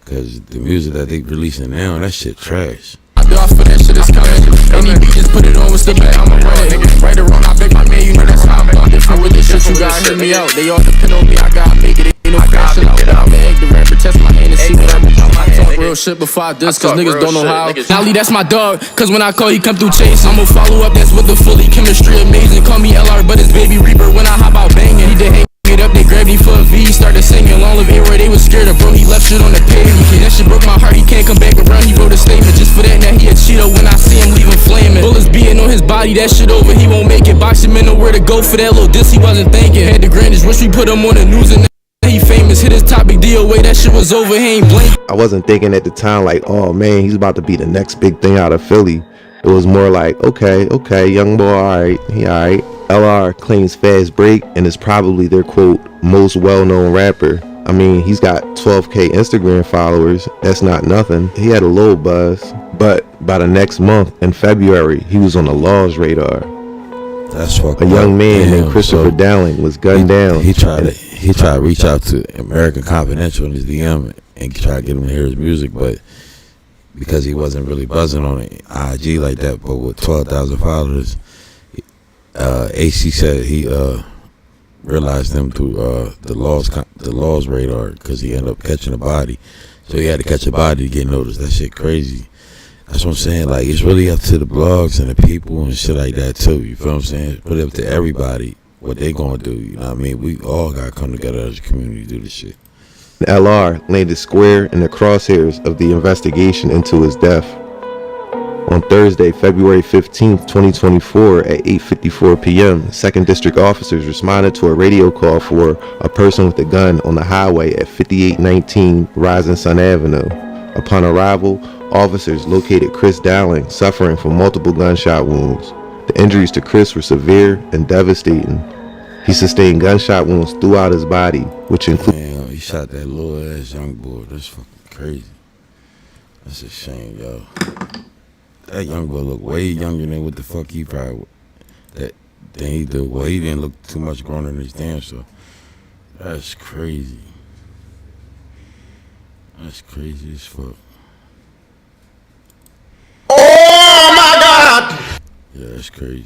Cause the music that they releasing now, that shit trash. I do off for that shit is coming. Any beat, just put it on, what's the bet? I'ma run it. Right or wrong, I beg my man, you know that's how I'm done. Different with this shit, you gotta hear me out. They all depend on me, I gotta make it. Ain't no fashion out. I'm an ignorant, test my hand and see what I'm about. I talk real shit before I diss, cause niggas don't know how. Nolly, that's my dog, cause when I call, he come through chasing. I'ma follow up, that's with the fully chemistry amazing. Call me LR, but it's Baby Reaper when I hop out banging. He did hang it up, they grabbed me for a V, started singing Long Live Air, they was scared of bro, he left shit on the pavement. That shit broke my heart, he can't come back around, he wrote a statement. Just for that, now he a Cheeto when I see him leave him flaming. Bullets beating on his body, that shit over, he won't make it. Box him in nowhere to go for that little diss, he wasn't thinking. Had the grandest, wish we put him on the news and he famous. Hit his topic DOA, that shit was over, he ain't blink. I wasn't thinking at the time like, oh man, he's about to be the next big thing out of Philly. It was more like, okay, young boy, alright, he alright. LR claims Fastbreak and is probably their quote most well-known rapper. I mean, he's got 12k Instagram followers. That's not nothing. He had a little buzz, but by the next month in February, he was on the law's radar. That's fucked A young up. man Damn, named Christopher so Dowling was gunned down. He tried to reach out to American Confidential in his DM and try to get him to hear his music, but because he wasn't really buzzing on IG like that, but with 12,000 followers, AC said he realized him through the laws radar because he ended up catching a body. So he had to catch a body to get noticed. That shit crazy. That's what I'm saying. Like, it's really up to the blogs and the people and shit like that too. You feel what I'm saying? Put it up to everybody what they gonna do. You know what I mean? We all gotta come together as a community to do this shit. LR landed square in the crosshairs of the investigation into his death. On Thursday, February 15th, 2024 at 8:54 p.m., 2nd District officers responded to a radio call for a person with a gun on the highway at 5819 Rising Sun Avenue. Upon arrival, officers located Chris Dowling suffering from multiple gunshot wounds. The injuries to Chris were severe and devastating. He sustained gunshot wounds throughout his body, which include. Damn, he shot that little ass young boy. That's fucking crazy. That's a shame, yo. That young boy looked way younger than what the fuck he probably than he did. Well, he didn't look too much grown in his damn self. That's crazy. That's crazy as fuck. Oh my God! Yeah, that's crazy.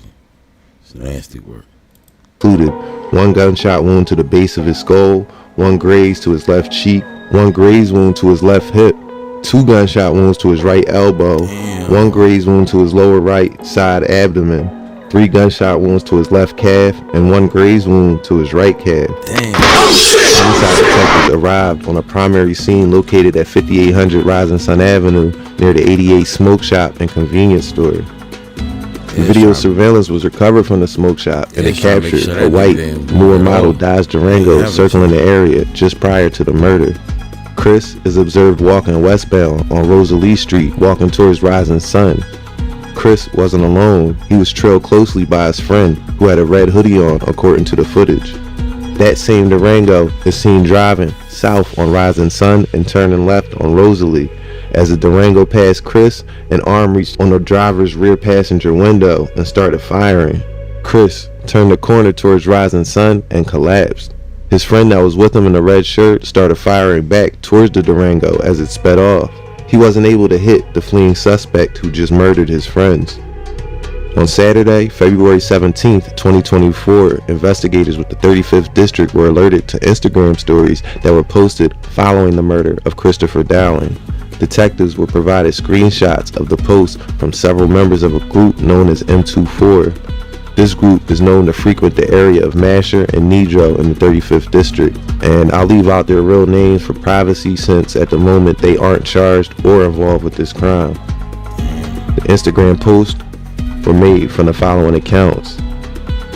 It's nasty work. Included one gunshot wound to the base of his skull, one graze to his left cheek, one graze wound to his left hip, 2 gunshot wounds to his right elbow, 1 graze wound to his lower right side abdomen, 3 gunshot wounds to his left calf, and 1 graze wound to his right calf. Homicide detectives arrived on a primary scene located at 5800 Rising Sun Avenue near the 88 Smoke Shop and Convenience Store. Video surveillance was recovered from the smoke shop and it captured a white, newer model Dul'S Durango circling the area just prior to the murder. Chris is observed walking westbound on Rosalie Street, walking towards Rising Sun. Chris wasn't alone. He was trailed closely by his friend, who had a red hoodie on, according to the footage. That same Durango is seen driving south on Rising Sun and turning left on Rosalie. As the Durango passed Chris, an arm reached on the driver's rear passenger window and started firing. Chris turned the corner towards Rising Sun and collapsed. His friend that was with him in the red shirt started firing back towards the Durango as it sped off. He wasn't able to hit the fleeing suspect who just murdered his friends. On Saturday, February 17th, 2024, investigators with the 35th District were alerted to Instagram stories that were posted following the murder of Christopher Dowling. Detectives were provided screenshots of the posts from several members of a group known as M24. This group is known to frequent the area of Masher and Nidro in the 35th District, and I'll leave out their real names for privacy since at the moment they aren't charged or involved with this crime. The Instagram posts were made from the following accounts.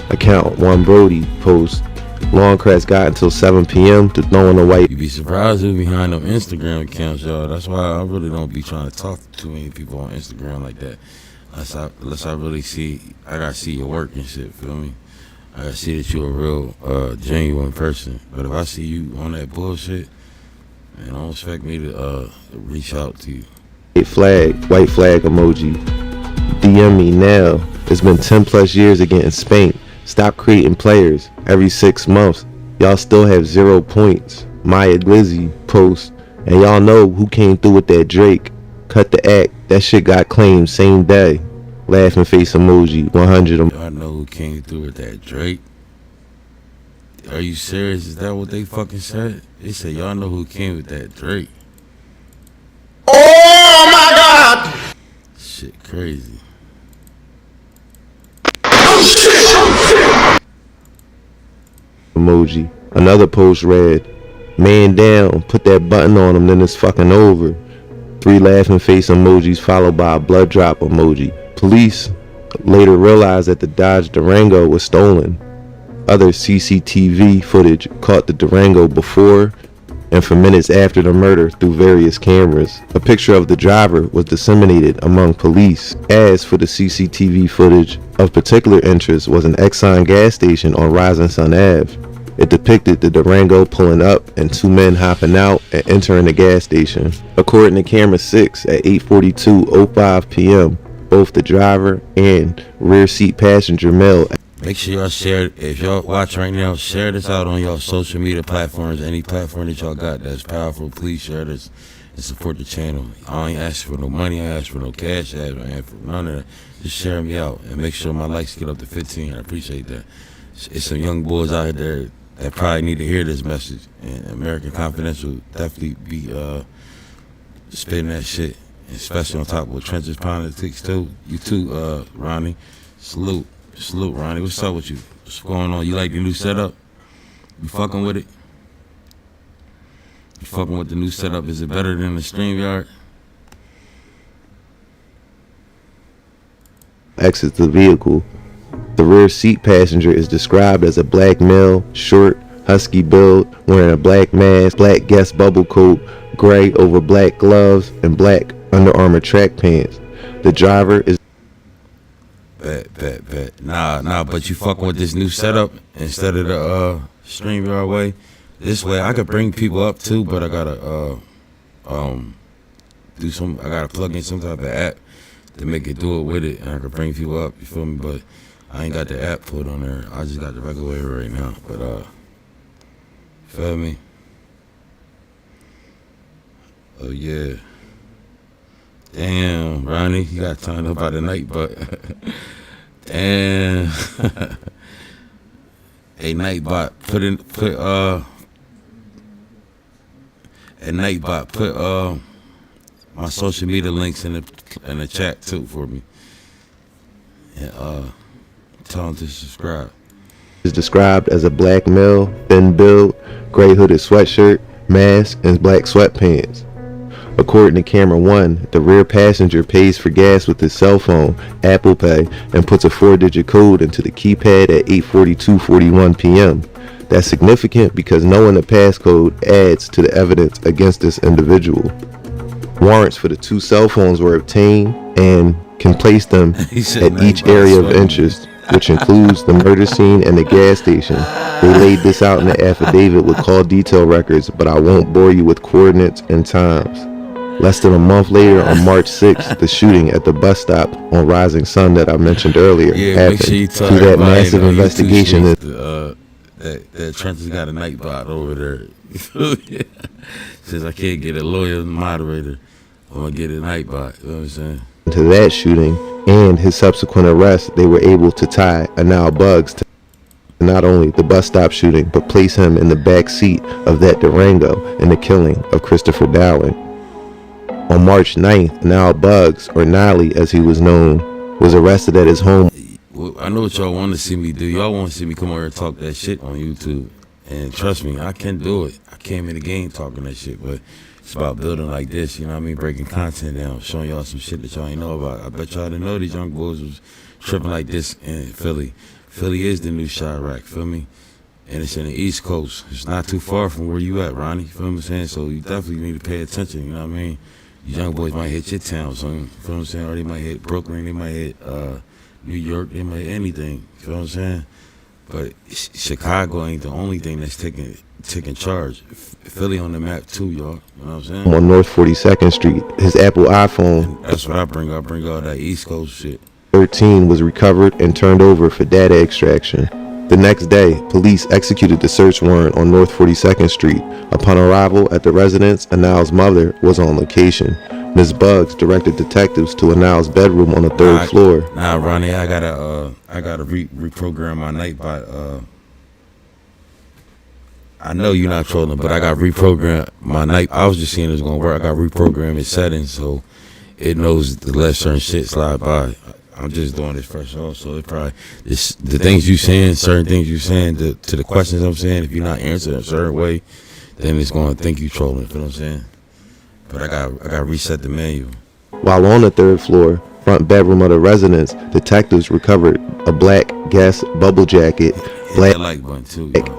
Account 1 Brody post, Longcrest got until 7 p.m. to throwing a white. You'd be surprised who's behind them Instagram accounts, y'all. That's why I really don't be trying to talk to too many people on Instagram like that. Unless I really see, I gotta see your work and shit, feel me? I gotta see that you're a real, genuine person. But if I see you on that bullshit, man, don't expect me to reach out to you. White flag emoji. DM me now. It's been 10 plus years of getting spanked. Stop creating players every 6 months. Y'all still have 0 points. Maya Glizzy post, and y'all know who came through with that Drake. Cut the act. That shit got claimed same day. Laughing face emoji. 100. Y'all know who came through with that Drake? Are you serious? Is that what they fucking said? They said y'all know who came with that Drake. Oh my God! Shit crazy. Emoji. Another post read, man down, put that button on him, then it's fucking over. 3 laughing face emojis followed by a blood drop emoji. Police later realized that the Dodge Durango was stolen. Other CCTV footage caught the Durango before and for minutes after the murder through various cameras. A picture of the driver was disseminated among police. As for the CCTV footage, of particular interest was an Exxon gas station on Rising Sun Ave. It depicted the Durango pulling up and 2 men hopping out and entering the gas station. According to camera 6 at 8:42:05 p.m., both the driver and rear seat passenger male. Make sure y'all share it. If y'all watch right now, share this out on y'all social media platforms. Any platform that y'all got that's powerful, please share this and support the channel. I ain't asking for no money. I ain't asking for no cash. I ain't asking for none of that. Just share me out and make sure my likes get up to 15. I appreciate that. It's some young boys out there that probably need to hear this message. And American Confidential definitely be spitting that shit, especially on top of trenches politics too. You too, Ronnie. Salute, Ronnie. What's up with you? What's going on? You like the new setup? You fucking with it? You fucking with the new setup? Is it better than the StreamYard? Exits the vehicle. The rear seat passenger is described as a black male, short, husky build, wearing a black mask, black Guess bubble coat, gray over black gloves, and black Under Armour track pants. The driver is... Bet. Nah, but you fucking with this new setup instead of the StreamYard way. This way I could bring people up too, but I gotta I gotta plug in some type of app to make it do it with it, and I could bring people up, you feel me? But I ain't got the app put on there. I just got the regular way right now. But feel me? Oh yeah. Damn, Ronnie, you got turned up by the night, but damn. Hey, Nightbot, put my social media links in the chat too for me, and tell them to subscribe. Is described as a black male, thin build, gray hooded sweatshirt, mask, and black sweatpants. According to camera 1, the rear passenger pays for gas with his cell phone, Apple Pay, and puts a 4-digit code into the keypad at 8:42:41 p.m. That's significant because knowing the passcode adds to the evidence against this individual. Warrants for the 2 cell phones were obtained and can place them at each area of interest, which includes the murder scene and the gas station. They laid this out in the affidavit with call detail records, but I won't bore you with coordinates and times. Less than a month later, on March 6th, the shooting at the bus stop on Rising Sun that I mentioned earlier happened. Through that massive investigation, that Trenton's got a Nightbot over there. Since I can't get a lawyer moderator, I'm gonna get a Nightbot. You know what I'm saying? To that shooting and his subsequent arrest, they were able to tie Anal Buggs to not only the bus stop shooting, but place him in the back seat of that Durango in the killing of Christopher Dowling. On March 9th, Anal Buggs, or Nolly as he was known, was arrested at his home. Well, I know what y'all want to see me do. Y'all want to see me come over here and talk that shit on YouTube. And trust me, I can do it. I came in the game talking that shit, but it's about building like this, you know what I mean? Breaking content down, showing y'all some shit that y'all ain't know about. I bet y'all didn't know these young boys was tripping like this in Philly. Philly is the new Chirac, feel me? And it's in the East Coast. It's not too far from where you at, Ronnie, feel what I'm saying? So you definitely need to pay attention, you know what I mean? These young boys might hit your town, son, you feel what I'm saying? Or they might hit Brooklyn, they might hit New York, they might hit anything, you feel what I'm saying? But Chicago ain't the only thing that's taking charge. Philly on the map too, y'all. You know what I'm saying? On North 42nd Street, his Apple iPhone. That's what I bring all that East Coast shit. 13 was recovered and turned over for data extraction. The next day, police executed the search warrant on North 42nd Street. Upon arrival at the residence, Anal's mother was on location. Ms. Buggs directed detectives to Anal's bedroom on the 3rd floor. Nah, Ronnie, I gotta reprogram my Nightbot. I know you're not trolling, but I got reprogrammed my night. I was just seeing it was gonna work. I got reprogrammed its settings so it knows to let certain shit slide by. I'm just doing this fresh off, so it probably the things you saying, certain things you saying, to the questions I'm saying. If you're not answering a certain way, then it's gonna think you trolling. You know what I'm saying? But I got reset the menu. While on the 3rd floor, front bedroom of the residence, detectives recovered a black Guess bubble jacket, black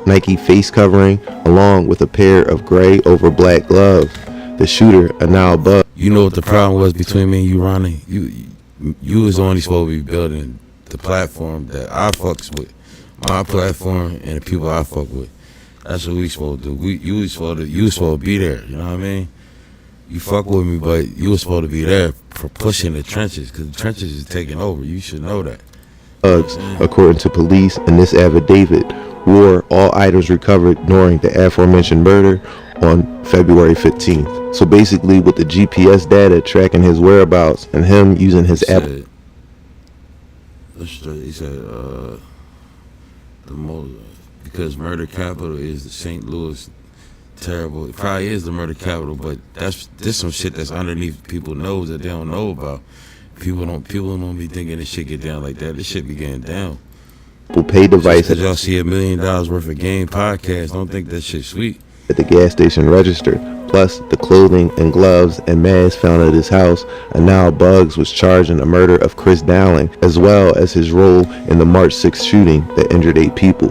Nike face covering, along with a pair of gray over black gloves. The shooter, Anal Buggs. You know what the problem was between me and you, Ronnie? You was only supposed to be building the platform that I fucks with, my platform and the people I fuck with. That's what we supposed to do. You was supposed to be there. You know what I mean? You fuck with me, but you was supposed to be there for pushing the trenches, because the trenches is taking over. You should know that. Bugs, according to police, in this affidavit, wore all items recovered during the aforementioned murder on February 15th. So basically, with the GPS data tracking his whereabouts and him using his app. He said, the most, because murder capital is the St. Louis terrible. It probably is the murder capital, but this some shit that's underneath people's nose that they don't know about. People don't be thinking this shit get down like that. This shit be getting down. Will pay device. Just 'cause y'all see $1 million worth of game podcast, don't think that shit sweet. At the gas station register, plus the clothing and gloves and mask found at his house, and now Bugs was charged in the murder of Chris Dowling, as well as his role in the March 6th shooting that injured 8 people.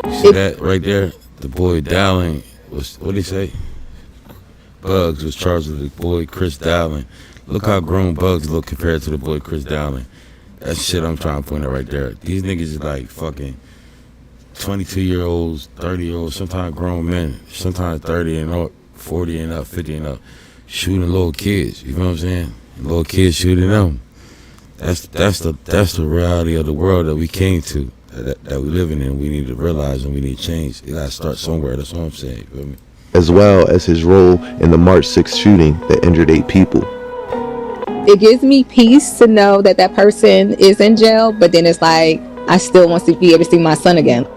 You see that right there? The boy Dowling was, what'd he say? Bugs was charged with the boy Chris Dowling. Look how grown Bugs look compared to the boy Chris Dowling. That's shit I'm trying to point out right there. These niggas is like fucking 22-year-olds, 30-year-olds, sometimes grown men, sometimes 30 and up, 40 and up, 50 and up, shooting little kids. You know what I'm saying? And little kids shooting them. That's the reality of the world that we came to, that we living in. We need to realize and we need change. You gotta start somewhere. That's what I'm saying. You feel me? As well as his role in the March 6th shooting that injured 8 people. It gives me peace to know that that person is in jail, but then it's like, I still want to be able to see my son again.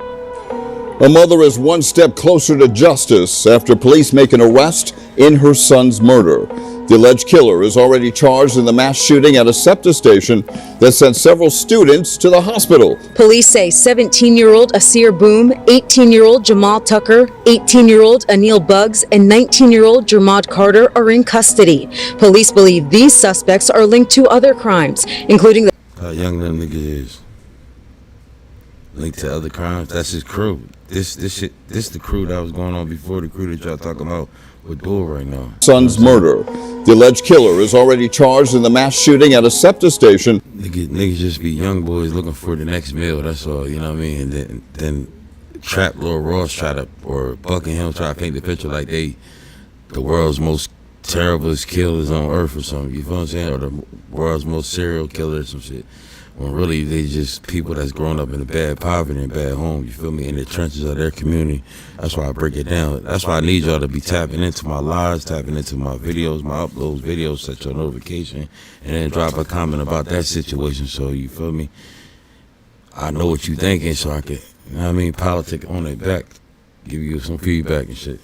A mother is one step closer to justice after police make an arrest in her son's murder. The alleged killer is already charged in the mass shooting at a SEPTA station that sent several students to the hospital. Police say 17-year-old Asir Boom, 18-year-old Jamal Tucker, 18-year-old Anil Bugs, and 19-year-old Jermad Carter are in custody. Police believe these suspects are linked to other crimes, including the... How young them niggas is. Linked to other crimes. That's his crew. This the crew that was going on before the crew that y'all talking about with Dul'S right now. Son's murder. The alleged killer is already charged in the mass shooting at a SEPTA station. Niggas just be young boys looking for the next meal. That's all. You know what I mean? And then Trap Lil Ross or Buckingham try to paint the picture like they the world's most terriblest killers on earth or something. You feel what I'm saying? Or the world's most serial killers or some shit. When really they just people that's grown up in a bad poverty and bad home, you feel me, in the trenches of their community. That's why I break it down. That's why I need y'all to be tapping into my lives, tapping into my videos, my uploads, videos, set your notification, and then drop a comment about that situation so you feel me. I know what you thinking so I can, you know what I mean, politic on it back, give you some feedback and shit.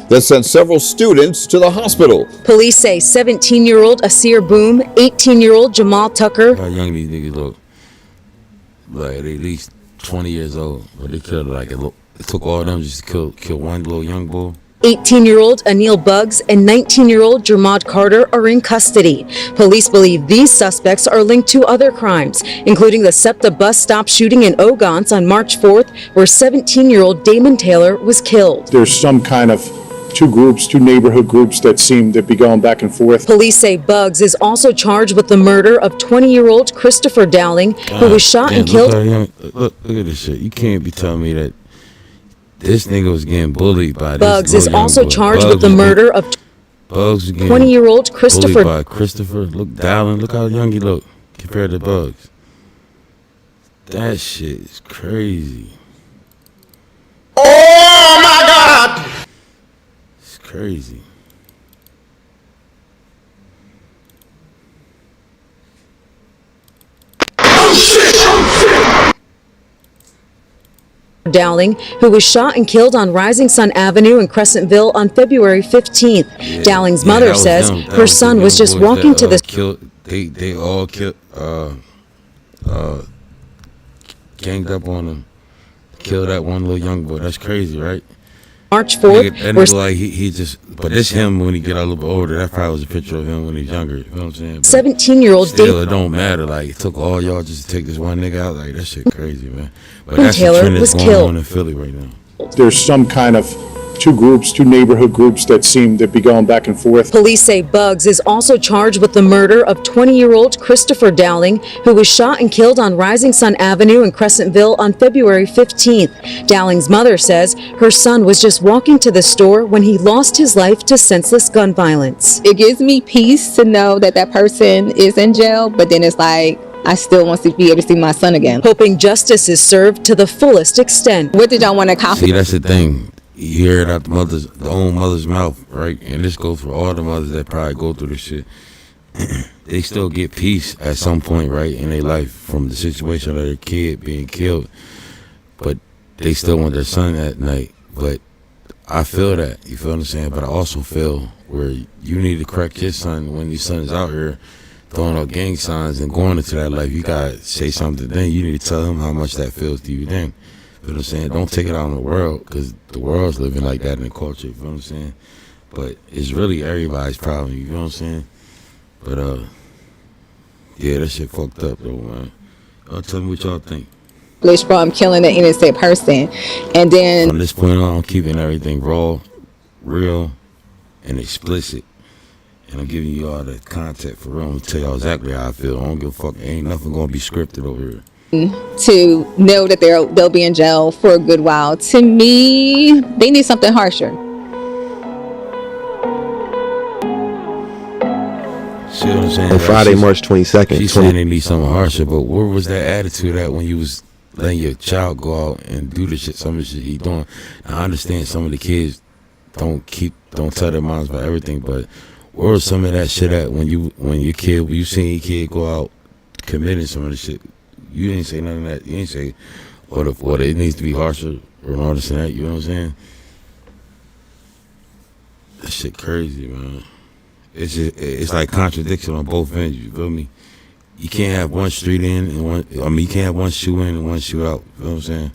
That sent several students to the hospital. Police say 17-year-old Asir Boom, 18-year-old Jamal Tucker. How young these niggas look? Like at least 20 years old. But they killed like it took all of them just to kill one little young boy. 18-year-old Anil Bugs and 19-year-old Jermad Carter are in custody. Police believe these suspects are linked to other crimes, including the SEPTA bus stop shooting in Ogons on March 4th, where 17-year-old Damon Taylor was killed. There's some kind of two neighborhood groups that seem to be going back and forth. Police say Bugs is also charged with the murder of 20-year-old Christopher Dowling, who was shot and killed. Look at this shit. You can't be telling me that this nigga was getting bullied by Bugs this is also charged with the murder of 20-year-old Christopher. Bullied by Christopher. Look, Dowling. Look how young he look compared to Bugs. That shit is crazy. Oh my God! It's crazy. Dowling, who was shot and killed on Rising Sun Avenue in Crescentville on February 15th. Dowling's mother says her son was just walking to the... They all killed, ganged up on him. Killed that one little young boy. That's crazy, right? March 4th. That nigga like he just, but it's him when he get a little bit older. That probably was a picture of him when he's younger. You know what I'm saying? 17-year-old Still, it don't matter. Like, it took all y'all just to take this one nigga out. Like, that shit crazy, man. But that's Taylor the trend that's was going killed on in Philly right now. There's some kind of two neighborhood groups that seem to be going back and forth. Police say Bugs is also charged with the murder of 20-year-old Christopher Dowling, who was shot and killed on Rising Sun Avenue in Crescentville on February 15th. Dowling's mother says her son was just walking to the store when he lost his life to senseless gun violence. It gives me peace to know that that person is in jail, but then it's like, I still want to be able to see my son again. Hoping justice is served to the fullest extent. What did y'all want to accomplish? See, that's the thing. You hear it out the own mother's mouth, right? And this goes for all the mothers that probably go through this shit. They still get peace at some point, right, in their life from the situation of their kid being killed. But they still want their son at night. But I feel that, you feel what I'm saying? But I also feel where you need to correct your son when your son is out here throwing out gang signs and going into that life. You gotta say something then. You need to tell him how much that feels to you then. You know what I'm saying? Don't take it out on the world, because the world's living like that in the culture. You feel what I'm saying? But it's really everybody's problem. You know what I'm saying? But yeah, that shit fucked up though, man. Y'all tell me what y'all think. From killing an innocent person, and then from this point on, I'm keeping everything raw, real, and explicit. And I'm giving you all the content for real. I'm gonna tell y'all exactly how I feel. I don't give a fuck. Ain't nothing gonna be scripted over here. To know that they'll be in jail for a good while. To me, they need something harsher. See what I'm saying? On Friday, March 22nd. She's saying they need something harsher, but where was that attitude at when you was letting your child go out and do the shit, some of the shit he doing? Now, I understand some of the kids don't tell their moms about everything, but where was some of that shit at when you seen your kid go out committing some of the shit? You didn't say none of that. You didn't say what it needs to be harsher or all this and that. You know what I'm saying? That shit crazy, man. It's like contradiction on both ends. You feel me? You can't have one street in and one. I mean, you can't have one shoe in and one shoe out. You know what I'm saying?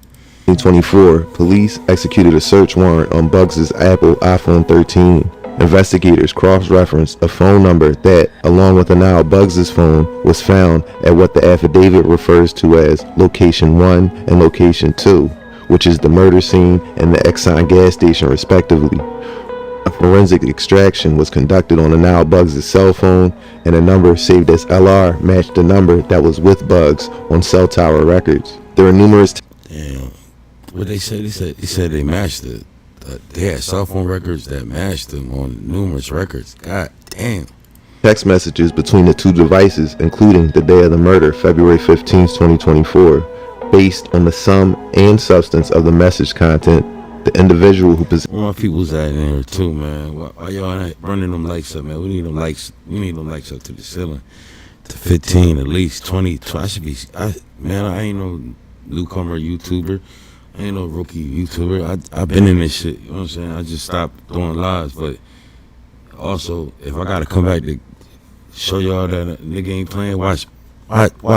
In 2024, police executed a search warrant on Buggs' Apple iPhone 13. Investigators cross-referenced a phone number that, along with a now Buggs' phone, was found at what the affidavit refers to as Location 1 and Location 2, which is the murder scene and the Exxon gas station, respectively. A forensic extraction was conducted on the now Buggs' cell phone, and a number saved as LR matched the number that was with Buggs on cell tower records. There are numerous... Damn. What they said? They said they matched it. They had cell phone records that matched them on numerous records. God damn. Text messages between the two devices, including the day of the murder, February 15, 2024. Based on the sum and substance of the message content, the individual who possessed... More people's at in here too, man. Why y'all not running them lights up, man? We need them lights. We need them lights up to the ceiling, to 15 at least 20. I should be. Man, I ain't no newcomer YouTuber. I ain't no rookie YouTuber. I've been in this shit. You know what I'm saying? I just stopped doing lives, but also if I gotta come back to show y'all that a nigga ain't playing, watch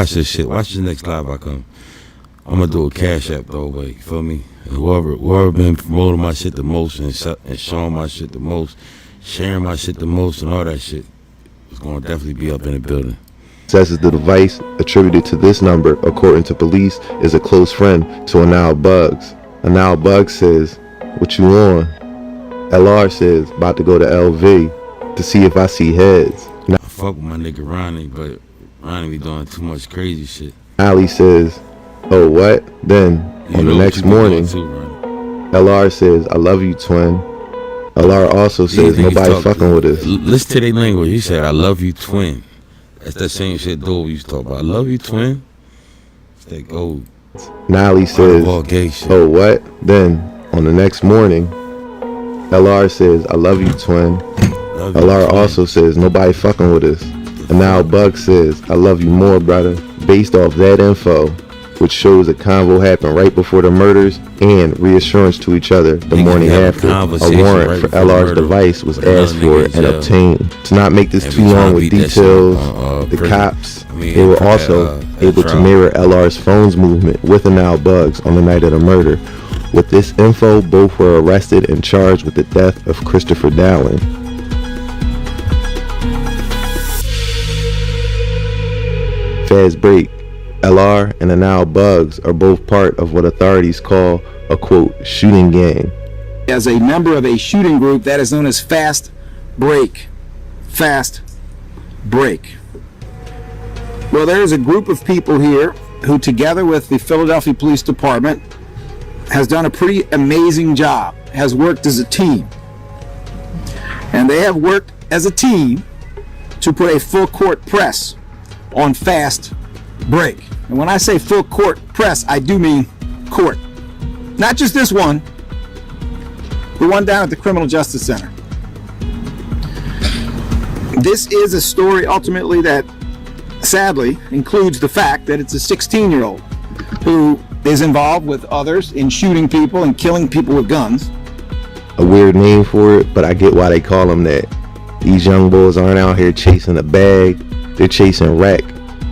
this shit. Watch the next live I come. I'm gonna do a Cash App though, but you feel me? And whoever been promoting my shit the most and showing my shit the most, sharing my shit the most and all that shit is gonna definitely be up in the building. Possesses the device attributed to this number, according to police, is a close friend to Anal Buggs. Anal Buggs says, "What you on?" LR says, "About to go to LV to see if I see heads." I fuck with my nigga Ronnie, but Ronnie be doing too much crazy shit. Ali says, "Oh what?" Then on the next morning, LR says, "I love you, twin." LR also says, "Nobody fucking with us." Listen to their language. He said, "I love you, twin." That's that same shit Dul'S used to talk about. I love you, twin. It's that gold. Nolly says, "Oh what?" Then on the next morning, LR says, "I love you, twin." LR also says, "Nobody fucking with us." And now Buggs says, "I love you more, brother." Based off that info, which shows a convo happened right before the murders and reassurance to each other the morning after, a warrant for LR's device was asked for and obtained. To not make this too long with details, the cops, they were also able to mirror LR's phone's movement with Anal Buggs on the night of the murder. With this info, both were arrested and charged with the death of Christopher Dowling. Fastbreak. LR and Anal Buggs are both part of what authorities call a, quote, shooting gang. As a member of a shooting group that is known as Fastbreak. Fastbreak. Well, there is a group of people here who, together with the Philadelphia Police Department, has done a pretty amazing job, has worked as a team. And they have worked as a team to put a full court press on Fastbreak. break. And when I say full court press, I do mean court. Not just this one, the one down at the Criminal Justice Center. This is a story ultimately that sadly includes the fact that it's a 16-year-old who is involved with others in shooting people and killing people with guns. A weird name for it, but I get why they call them that. These young boys aren't out here chasing a bag, they're chasing wreck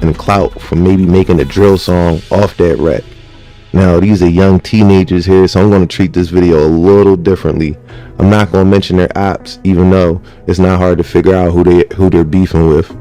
and clout from maybe making a drill song off that wreck. Now, these are young teenagers here, so I'm going to treat this video a little differently. I'm not going to mention their ops, even though it's not hard to figure out who they're beefing with.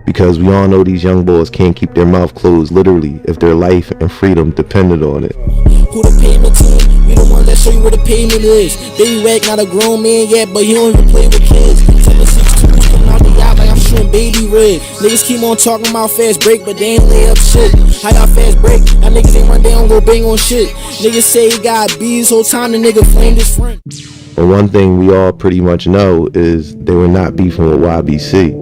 Because we all know these young boys can't keep their mouth closed literally if their life and freedom depended on it. Who the payment to? We the ones that show you where the payment is. Baby Rack not a grown man yet, but he don't even play with kids. 7'6", coming out the yacht like I'm shooting baby red. Niggas keep on talking about fast break, but they ain't lay up shit. How y'all fast break? Y'all niggas ain't run down, go bang on shit. Niggas say he got bees, whole time the nigga flamed his friend. But one thing we all pretty much know is they were not beefing with YBC.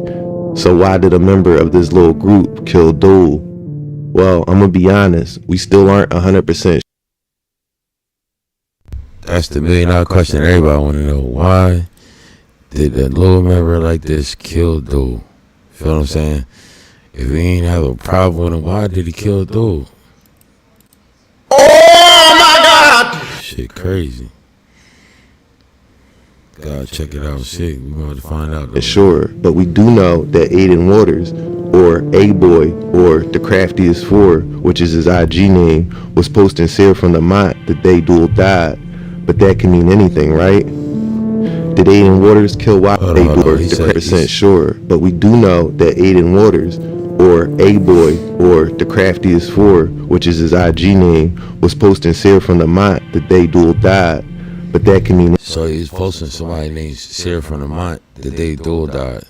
So why did a member of this little group kill Dul'S? Well, I'm gonna be honest, we still aren't 100%. That's the $1 million question everybody want to know. Why did a little member like this kill Dul'S? Feel what I'm saying? If he ain't have a problem with him, why did he kill Dul'S? Oh my God! Shit crazy. Gotta check it out. Shit, we're going to find out though. Sure, but we do know that Aiden Waters, or A-Boy, or The Craftiest 4, which is his IG name, was posting Sarah from the Mont the day Dul'S died. But that can mean anything, right? Did Aiden Waters kill YBC? 100% sure, but we do know that Aiden Waters, or A-Boy, or The Craftiest 4, which is his IG name, was posting Sarah from the Mont the day Dul'S died. But that can mean so he's posting somebody named Sarah from the Mont the day Dul'S died.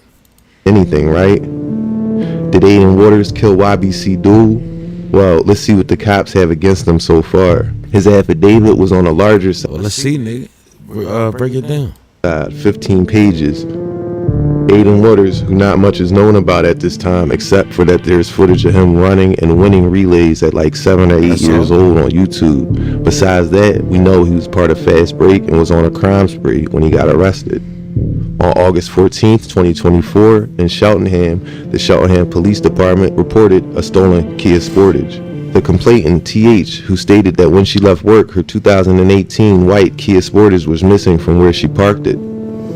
Anything, right? Did Aiden Waters kill YBC Dul'S? Well, let's see what the cops have against him so far. His affidavit was on a larger side. Well, let's see, nigga. Break it down. 15 pages. Aiden Waters, who not much is known about at this time, except for that there's footage of him running and winning relays at like 7 or 8 years old on YouTube. Besides that, we know he was part of Fastbreak and was on a crime spree when he got arrested. On August 14th, 2024, in Cheltenham, the Cheltenham Police Department reported a stolen Kia Sportage. The complainant, TH, who stated that when she left work, her 2018 white Kia Sportage was missing from where she parked it.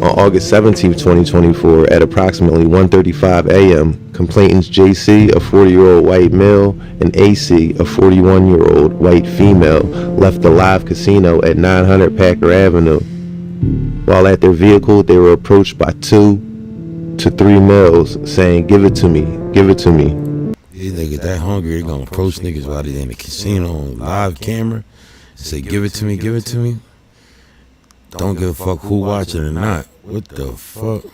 On August 17, 2024, at approximately 1:35 a.m., complainants JC, a 40-year-old white male, and AC, a 41-year-old white female, left the live casino at 900 Packer Avenue. While at their vehicle, they were approached by 2 to 3 males saying, "Give it to me, give it to me." These niggas that hungry, they gonna approach niggas while they in the casino on live camera and say, "Give it to me, give it to me." Don't give a fuck who watching or not. What the fuck?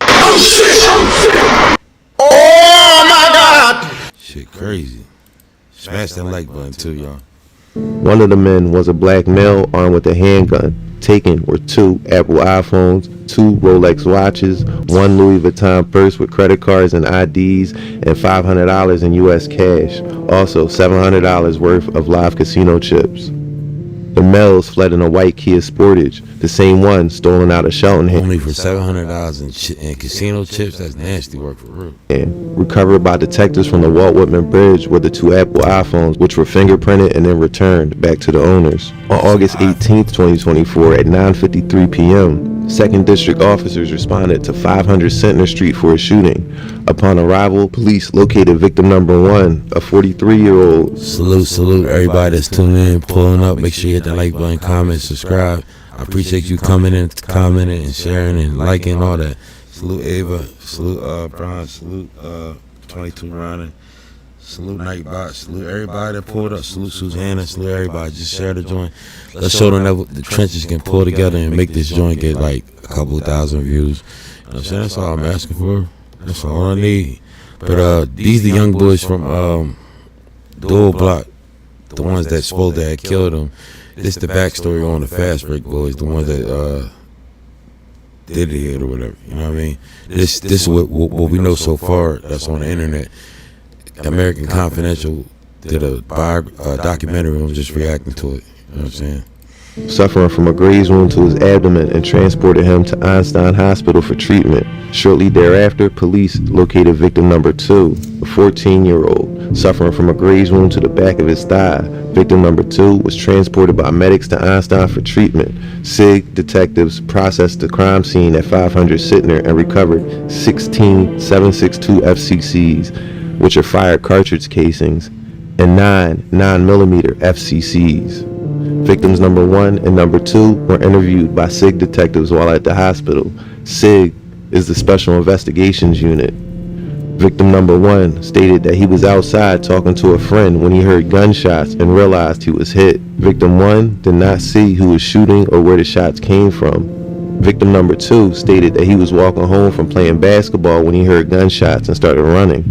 Oh shit! Oh my God! Shit crazy. Smash that like button too, y'all. One of the men was a black male armed with a handgun. Taken were 2 Apple iPhones, 2 Rolex watches, 1 Louis Vuitton purse with credit cards and IDs, and $500 in US cash. Also, $700 worth of live casino chips. The males fled in a white Kia Sportage, the same one stolen out of Cheltenham. Only for $700 in casino chips? That's nasty work for real. And recovered by detectives from the Walt Whitman Bridge were the 2 Apple iPhones, which were fingerprinted and then returned back to the owners. On August 18th, 2024, at 9:53 p.m., 2nd District officers responded to 500 Centner Street for a shooting. Upon arrival, police located victim number 1, a 43-year-old. Salute everybody that's tuning in, pulling up. Make sure you hit that like button, comment, subscribe. I appreciate you coming in, commenting, and sharing, and liking, all that. Salute Ava, salute Brian, salute 22 Ronnie, salute Nightbot, salute everybody that pulled up, salute Susanna, salute everybody. Just share the joint. Let's show them that the trenches can pull together and make this joint get like a couple thousand views. You know what I'm saying? That's all I'm asking for. That's all I need. But these the young boys from Dul'S Block, the ones that supposed to have killed him. This the backstory on the Fastbreak boys, the ones that did it or whatever. You know what I mean? This is what we know so far. That's on the internet. American Confidential did a documentary and was just reacting to it. You know what I'm saying? Suffering from a graze wound to his abdomen and transported him to Einstein Hospital for treatment. Shortly thereafter, police located victim number 2, a 14-year-old, suffering from a graze wound to the back of his thigh. Victim number 2 was transported by medics to Einstein for treatment. SIG detectives processed the crime scene at 500 Sittner and recovered 16 7.62 FCCs, which are fired cartridge casings, and 9 9mm FCCs. Victims number 1 and number 2 were interviewed by SIG detectives while at the hospital. SIG is the Special Investigations Unit. Victim number 1 stated that he was outside talking to a friend when he heard gunshots and realized he was hit. Victim 1 did not see who was shooting or where the shots came from. Victim number 2 stated that he was walking home from playing basketball when he heard gunshots and started running.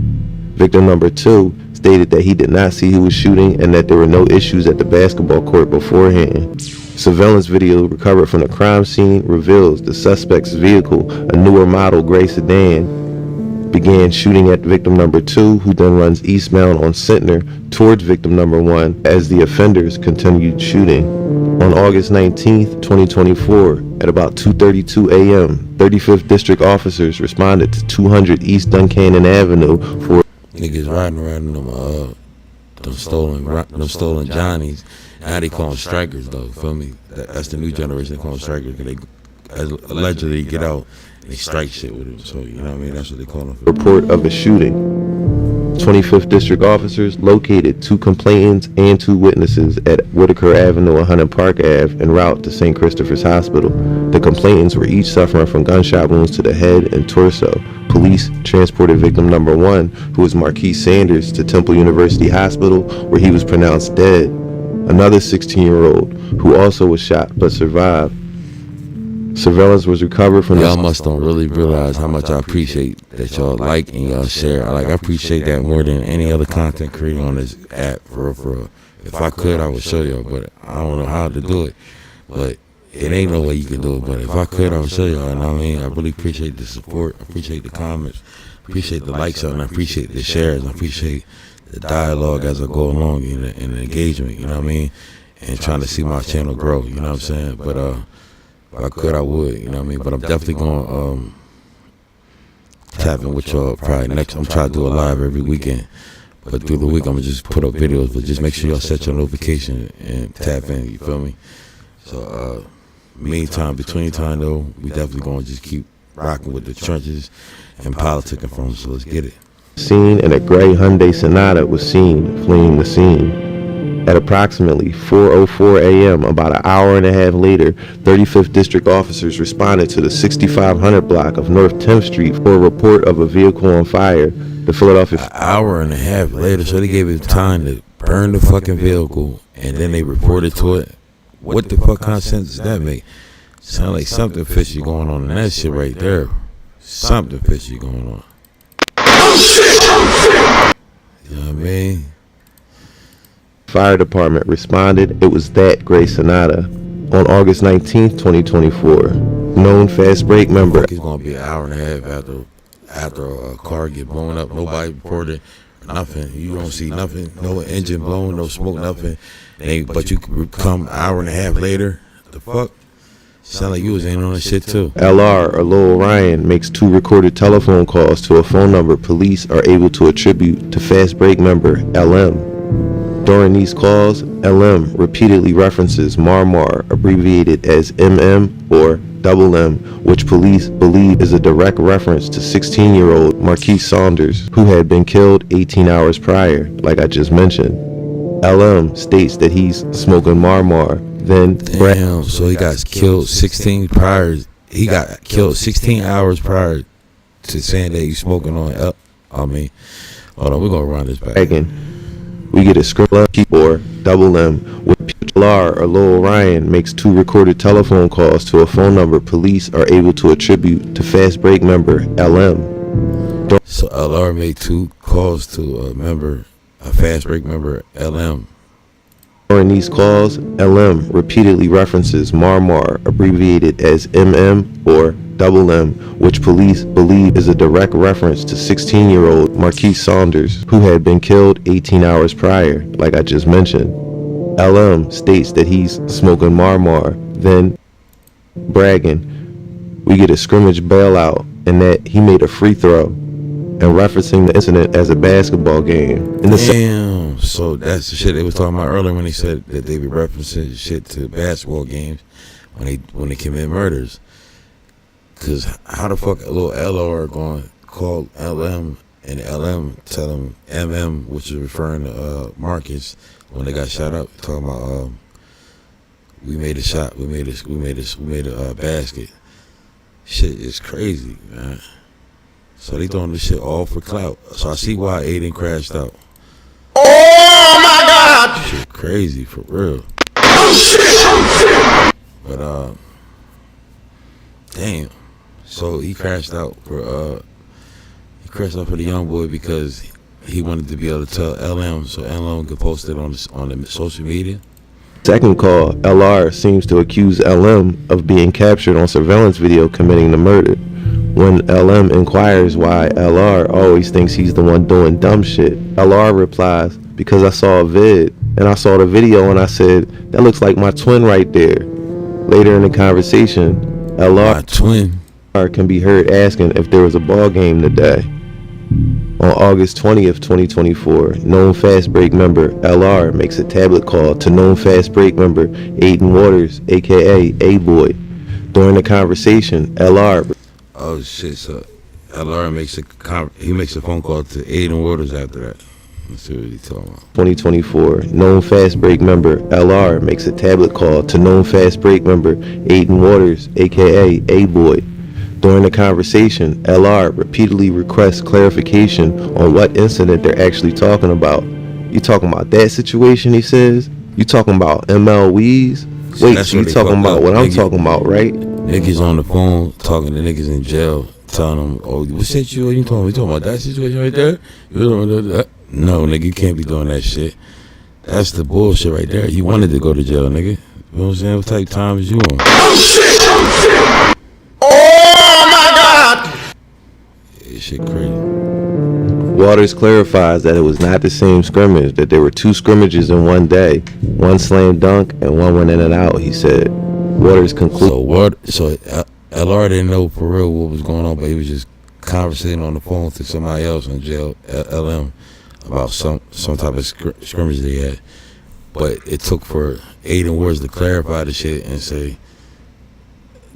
Victim number 2 stated that he did not see who was shooting and that there were no issues at the basketball court beforehand. Surveillance video recovered from the crime scene reveals the suspect's vehicle, a newer model gray sedan, began shooting at victim number 2, who then runs eastbound on Sittner towards victim number 1 as the offenders continued shooting. On August 19th, 2024, at about 2:32 a.m., 35th District officers responded to 200 East Duncannon Avenue for niggas riding around them stolen Johnnies. Now they call them strikers, though. Feel me? That's the new generation. They call them strikers because they allegedly get out and they strike shit with them. So you know what I mean? That's what they call them. Report of a shooting. 25th District officers located 2 complainants and 2 witnesses at Whitaker Avenue and Hunter Park Ave en route to St. Christopher's Hospital. The complainants were each suffering from gunshot wounds to the head and torso. Police transported victim number 1, who was Marquise Sanders, to Temple University Hospital, where he was pronounced dead. Another 16-year-old, who also was shot but survived. Surveillance was recovered from y'all must don't really realize how much I appreciate that y'all like and y'all share. I appreciate that more than any other content creator on this app, for real. If I could, I would show y'all, but I don't know how to do it. But it ain't no way you can do it, but if I could, I would show y'all. And I mean, I really appreciate the support, I appreciate the comments, appreciate the likes, and I appreciate the shares, I appreciate the dialogue as I go along and the engagement, you know what I mean? And trying to see my channel grow, you know what I'm saying? But if I could, I would, you know what I mean? But I'm definitely going to tap in with y'all probably next. I'm trying to do a live every weekend. But through the week, I'm going to just put up videos. But just make sure y'all set your notification and tap in, you feel me? So, meantime, between time, though, we definitely going to just keep rocking with the trenches and politicking from them. So let's get it. Scene and a gray Hyundai Sonata was seen fleeing the scene. At approximately 4:04 a.m., about an hour and a half later, 35th District officers responded to the 6500 block of North 10th Street for a report of a vehicle on fire. The Philadelphia... An hour and a half later, so they gave it time to burn the fucking vehicle, and then they reported to it. What the fuck kind of sense does that make? Sound like something fishy going on in that shit right there. Something fishy going on. You know what I mean? Fire department responded it was that gray Sonata. On August 19th, 2024, known Fastbreak member... It's going to be an hour and a half after a car get blown up. Nobody reported nothing. You don't see nothing. No engine blown, no smoke, nothing. But you come an hour and a half later. The fuck? Sound like you was in on that shit too. LR, or Lil Ryan, makes 2 recorded telephone calls to a phone number police are able to attribute to Fastbreak member LM. During these calls, LM repeatedly references Marmar, abbreviated as MM or M, which police believe is a direct reference to 16-year-old Marquise Saunders, who had been killed 18 hours prior, like I just mentioned. LM states that he's smoking Marmar, then... Damn, so he got killed 16 prior. He got killed 16 hours prior to saying that he's smoking on... hold on, we're going to run this back. We get a script or M, where LR or Lil Ryan makes 2 recorded telephone calls to a phone number police are able to attribute to Fastbreak member LM. So LR made 2 calls to a Fastbreak member LM. During these calls, LM repeatedly references Marmar, abbreviated as MM or M, which police believe is a direct reference to 16-year-old Marquise Saunders, who had been killed 18 hours prior, like I just mentioned. LM states that he's smoking Marmar, then bragging, "We get a scrimmage bailout," and that he made a free throw, and referencing the incident as a basketball game. Damn, so that's the shit they was talking about earlier when they said that they be referencing shit to basketball games when they commit murders. Cause how the fuck a little LR going to call LM and LM tell him MM, which is referring to Marcus when they got shot up, talking about we made a shot, we made a basket. Shit is crazy, man. So they throwing this shit all for clout. So I see why Aiden crashed out. Oh my God! Shit crazy for real. But damn. So he crashed out for the young boy because he wanted to be able to tell LM so LM could post it on the social media. Second call, LR seems to accuse LM of being captured on surveillance video committing the murder. When LM inquires why LR always thinks he's the one doing dumb shit, LR replies, "Because I saw a vid, and I saw the video and I said, that looks like my twin right there." Later in the conversation, LR can be heard asking if there was a ball game today. On August 20th, 2024, known Fastbreak member LR makes a tablet call to known Fastbreak member Aiden Waters, aka A-Boy. During the conversation, LR... Oh shit, so LR makes a phone call to Aiden Waters after that. Let's see what he's talking about. 2024, known Fastbreak member LR makes a tablet call to known Fastbreak member Aiden Waters, aka A-Boy. During the conversation, LR repeatedly requests clarification on what incident they're actually talking about. "You talking about that situation?" he says. "You talking about ML Weez? Wait, so you talking about what I'm talking about, right?" Niggas on the phone talking to niggas in jail, telling them, "Oh, what situation you talking about? You talking about that situation right there? You talking about that?" No, nigga, you can't be doing that shit. That's the bullshit right there. You wanted to go to jail, nigga. You know what I'm saying? What type of time is you on? Oh shit! Oh my God! This shit crazy. Waters clarifies that it was not the same scrimmage, that there were two scrimmages in one day. One slam dunk and one went in and out, he said. Waters concluded. So LR didn't know for real what was going on, but he was just conversating on the phone to somebody else in jail, LM, about some type of scrimmage they had. But it took for Aiden Waters to clarify the shit and say,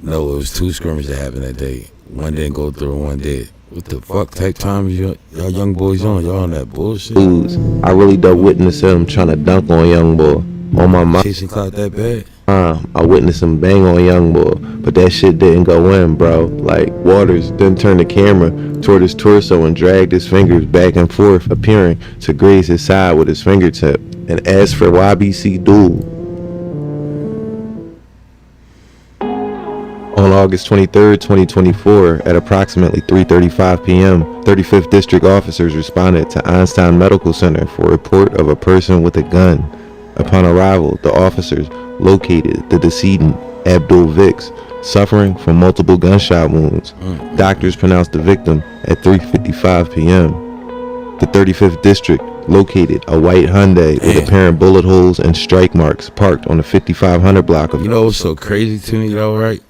no, it was two scrimmages that happened that day. One didn't go through and one did. What the fuck type time is y'all young boys on? Y'all on that bullshit? I really don't witness him trying to dunk on young boy. On my mind. Chasing clout that bad? I witnessed him bang on young boy, but that shit didn't go in, bro. Like, Waters then turned the camera toward his torso and dragged his fingers back and forth, appearing to graze his side with his fingertip. And as for YBC Dul'S, on August 23rd, 2024, at approximately 3:35 p.m., 35th District officers responded to Einstein Medical Center for a report of a person with a gun. Upon arrival, the officers located the decedent, Abdul Vicks, suffering from multiple gunshot wounds. Doctors pronounced the victim at 3:55 p.m. The 35th District located a white Hyundai with apparent bullet holes and strike marks parked on the 5500 block of... You know what's so crazy to me though, right?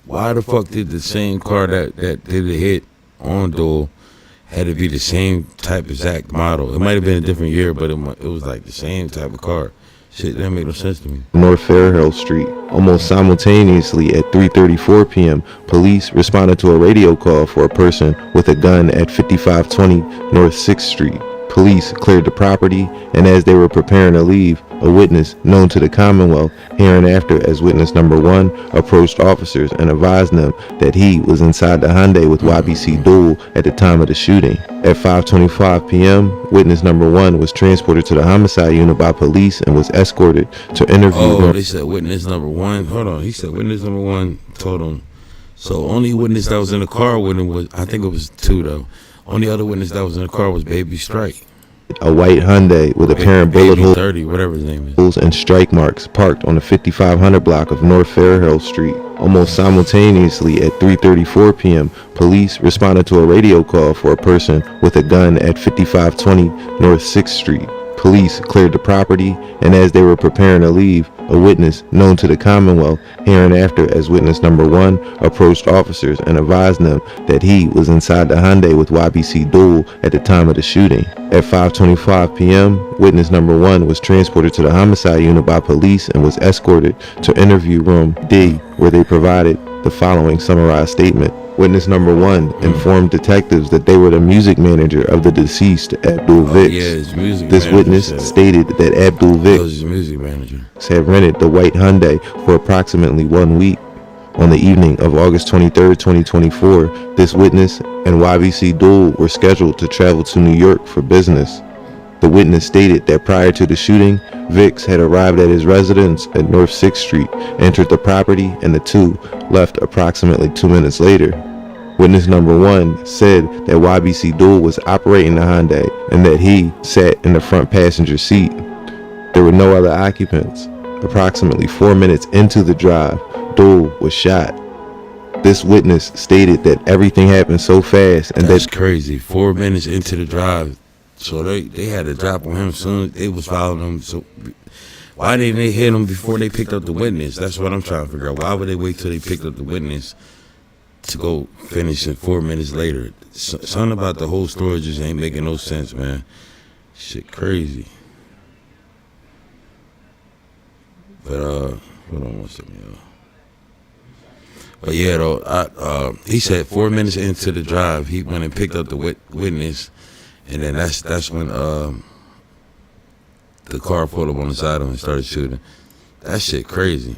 Why the fuck did the same car that did the hit on Dul'S had to be the same type exact model? It might have been a different year, but it was like the same type of car. Shit, that made no sense to me. North Fairhill Street. Almost simultaneously at 3:34 p.m., police responded to a radio call for a person with a gun at 5520 North 6th Street. Police cleared the property, and as they were preparing to leave, a witness known to the Commonwealth, hereinafter as witness number 1, approached officers and advised them that he was inside the Hyundai with YBC Dul'S at the time of the shooting. At 5:25 p.m., witness number 1 was transported to the homicide unit by police and was escorted to interview. Oh, they said witness number 1. Hold on, he said witness number 1 told him. So only witness that was in the car with him was, I think it was 2 though. Only other witness that was in the car was Baby Strike. A white Hyundai with apparent bullet holes 30, whatever his name is, and strike marks parked on the 5500 block of North Fairhill Street. Almost simultaneously at 3:34 p.m., police responded to a radio call for a person with a gun at 5520 North 6th Street. Police cleared the property, and as they were preparing to leave, a witness known to the Commonwealth, hereinafter as witness number 1, approached officers and advised them that he was inside the Hyundai with YBC Dul at the time of the shooting. At 5:25 p.m., witness number 1 was transported to the homicide unit by police and was escorted to interview room D, where they provided the following summarized statement. Witness number 1 informed detectives that they were the music manager of the deceased Abdul Vicks. This witness stated that Abdul Vicks had rented the white Hyundai for approximately 1 week. On the evening of August 23, 2024, this witness and YBC Dul were scheduled to travel to New York for business. The witness stated that prior to the shooting, Vicks had arrived at his residence at North 6th Street, entered the property, and the two left approximately 2 minutes later. Witness number 1 said that YBC Dul was operating the Hyundai and that he sat in the front passenger seat. There were no other occupants. Approximately 4 minutes into the drive, Dul was shot. This witness stated that everything happened so fast and that's crazy. 4 minutes into the drive. So they had to drop on him soon. They was following him. So why didn't they hit him before they picked up the witness? That's what I'm trying to figure out. Why would they wait till they picked up the witness to go finish it 4 minutes later? Something about the whole story just ain't making no sense, man. Shit crazy. But hold on one second, y'all. But yeah, though, he said 4 minutes into the drive, he went and picked up the witness. And then that's when the car pulled up on the side of him and started shooting. That shit crazy.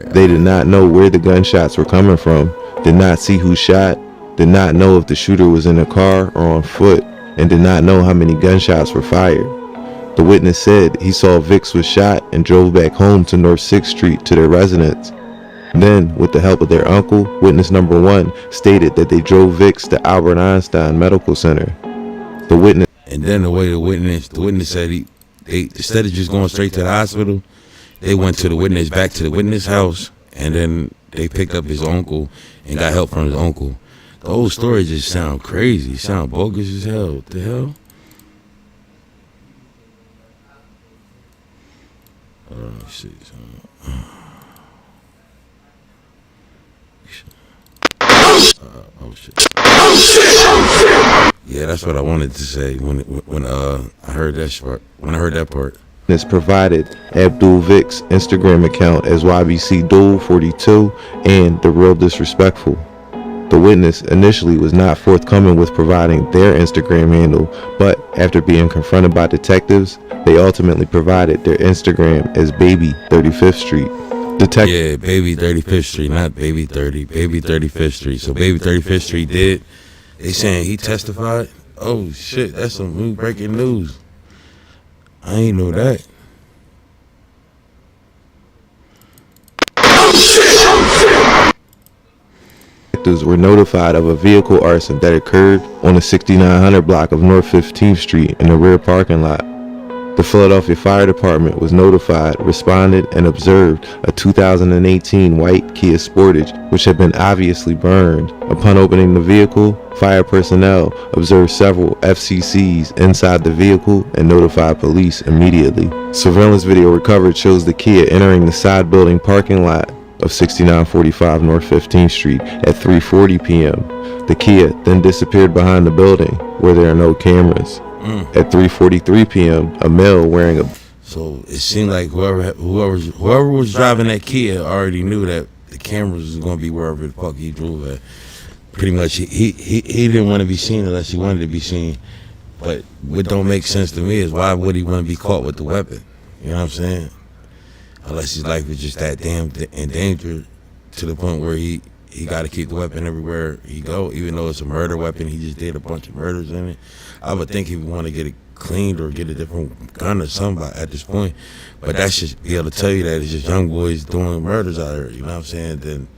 They did not know where the gunshots were coming from, did not see who shot, did not know if the shooter was in a car or on foot, and did not know how many gunshots were fired. The witness said he saw Vicks was shot and drove back home to North 6th Street to their residence. Then, with the help of their uncle, witness number 1 stated that they drove Vicks to Albert Einstein Medical Center. The witness, and then the way the witness said they instead of just going straight to the hospital, they went to the witness, back to the witness house, and then they picked up his uncle and got help from his uncle. The whole story just sound crazy, sound bogus as hell. What the hell? Oh shit. Yeah, that's what I wanted to say when I heard that part. This provided Abdul Vicks' Instagram account as YBC Dul42 and The Real Disrespectful. The witness initially was not forthcoming with providing their Instagram handle, but after being confronted by detectives, they ultimately provided their Instagram as Baby 35th Street. Yeah, Baby 35th Street, not Baby 30, Baby 35th Street. So Baby 35th Street did. They saying he testified? Oh shit, that's some new breaking news. I ain't know that. Detectives were notified of a vehicle arson that occurred on the 6900 block of North 15th Street in the rear parking lot. The Philadelphia Fire Department was notified, responded, and observed a 2018 white Kia Sportage which had been obviously burned. Upon opening the vehicle, fire personnel observed several FCCs inside the vehicle and notified police immediately. Surveillance video recovered shows the Kia entering the side building parking lot of 6945 North 15th Street at 3:40 p.m. The Kia then disappeared behind the building where there are no cameras. At 3:43 p.m., a male wearing a... So it seemed like whoever was driving that Kia already knew that the cameras was going to be wherever the fuck he drove at. Pretty much, he didn't want to be seen unless he wanted to be seen. But what don't make sense to me is why would he want to be caught with the weapon? You know what I'm saying? Unless his life is just that damn in danger to the point where he got to keep the weapon everywhere he go, even though it's a murder weapon. He just did a bunch of murders in it. I would think he would want to get it cleaned or get a different gun or something at this point. But that should be able to tell you that it's just young boys doing murders out here. You know what I'm saying? Then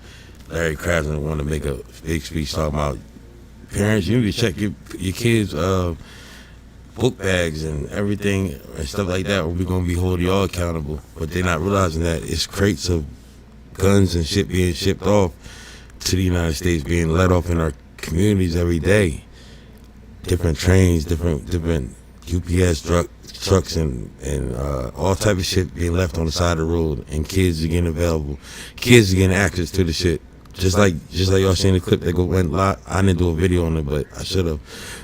Larry Krasner want to make a big speech talking about parents. You need to check your kids' book bags and everything and stuff like that, we're gonna be holding y'all accountable. But they're not realizing that it's crates of guns and shit being shipped off to the United States, being let off in our communities every day. Different trains, different UPS trucks and all type of shit being left on the side of the road, and kids are getting access to the shit. Just like y'all seen the clip that went live. I didn't do a video on it, but I should have.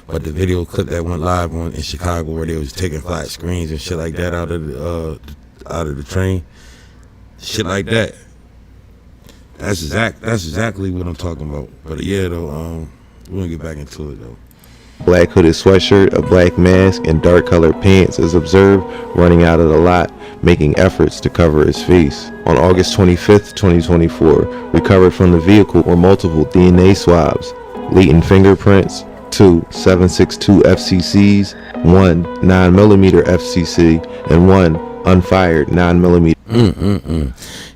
But the video clip that went live in Chicago, where they was taking flat screens and shit like that out of the train, shit like that. That's exactly what I'm talking about. But yeah, though, we're gonna get back into it though. Black hooded sweatshirt, a black mask, and dark colored pants is observed running out of the lot, making efforts to cover his face. On August 25th, 2024, recovered from the vehicle were multiple DNA swabs, latent fingerprints, 2 7.62 FCCs, 1 9mm FCC, and 1 unfired 9mm.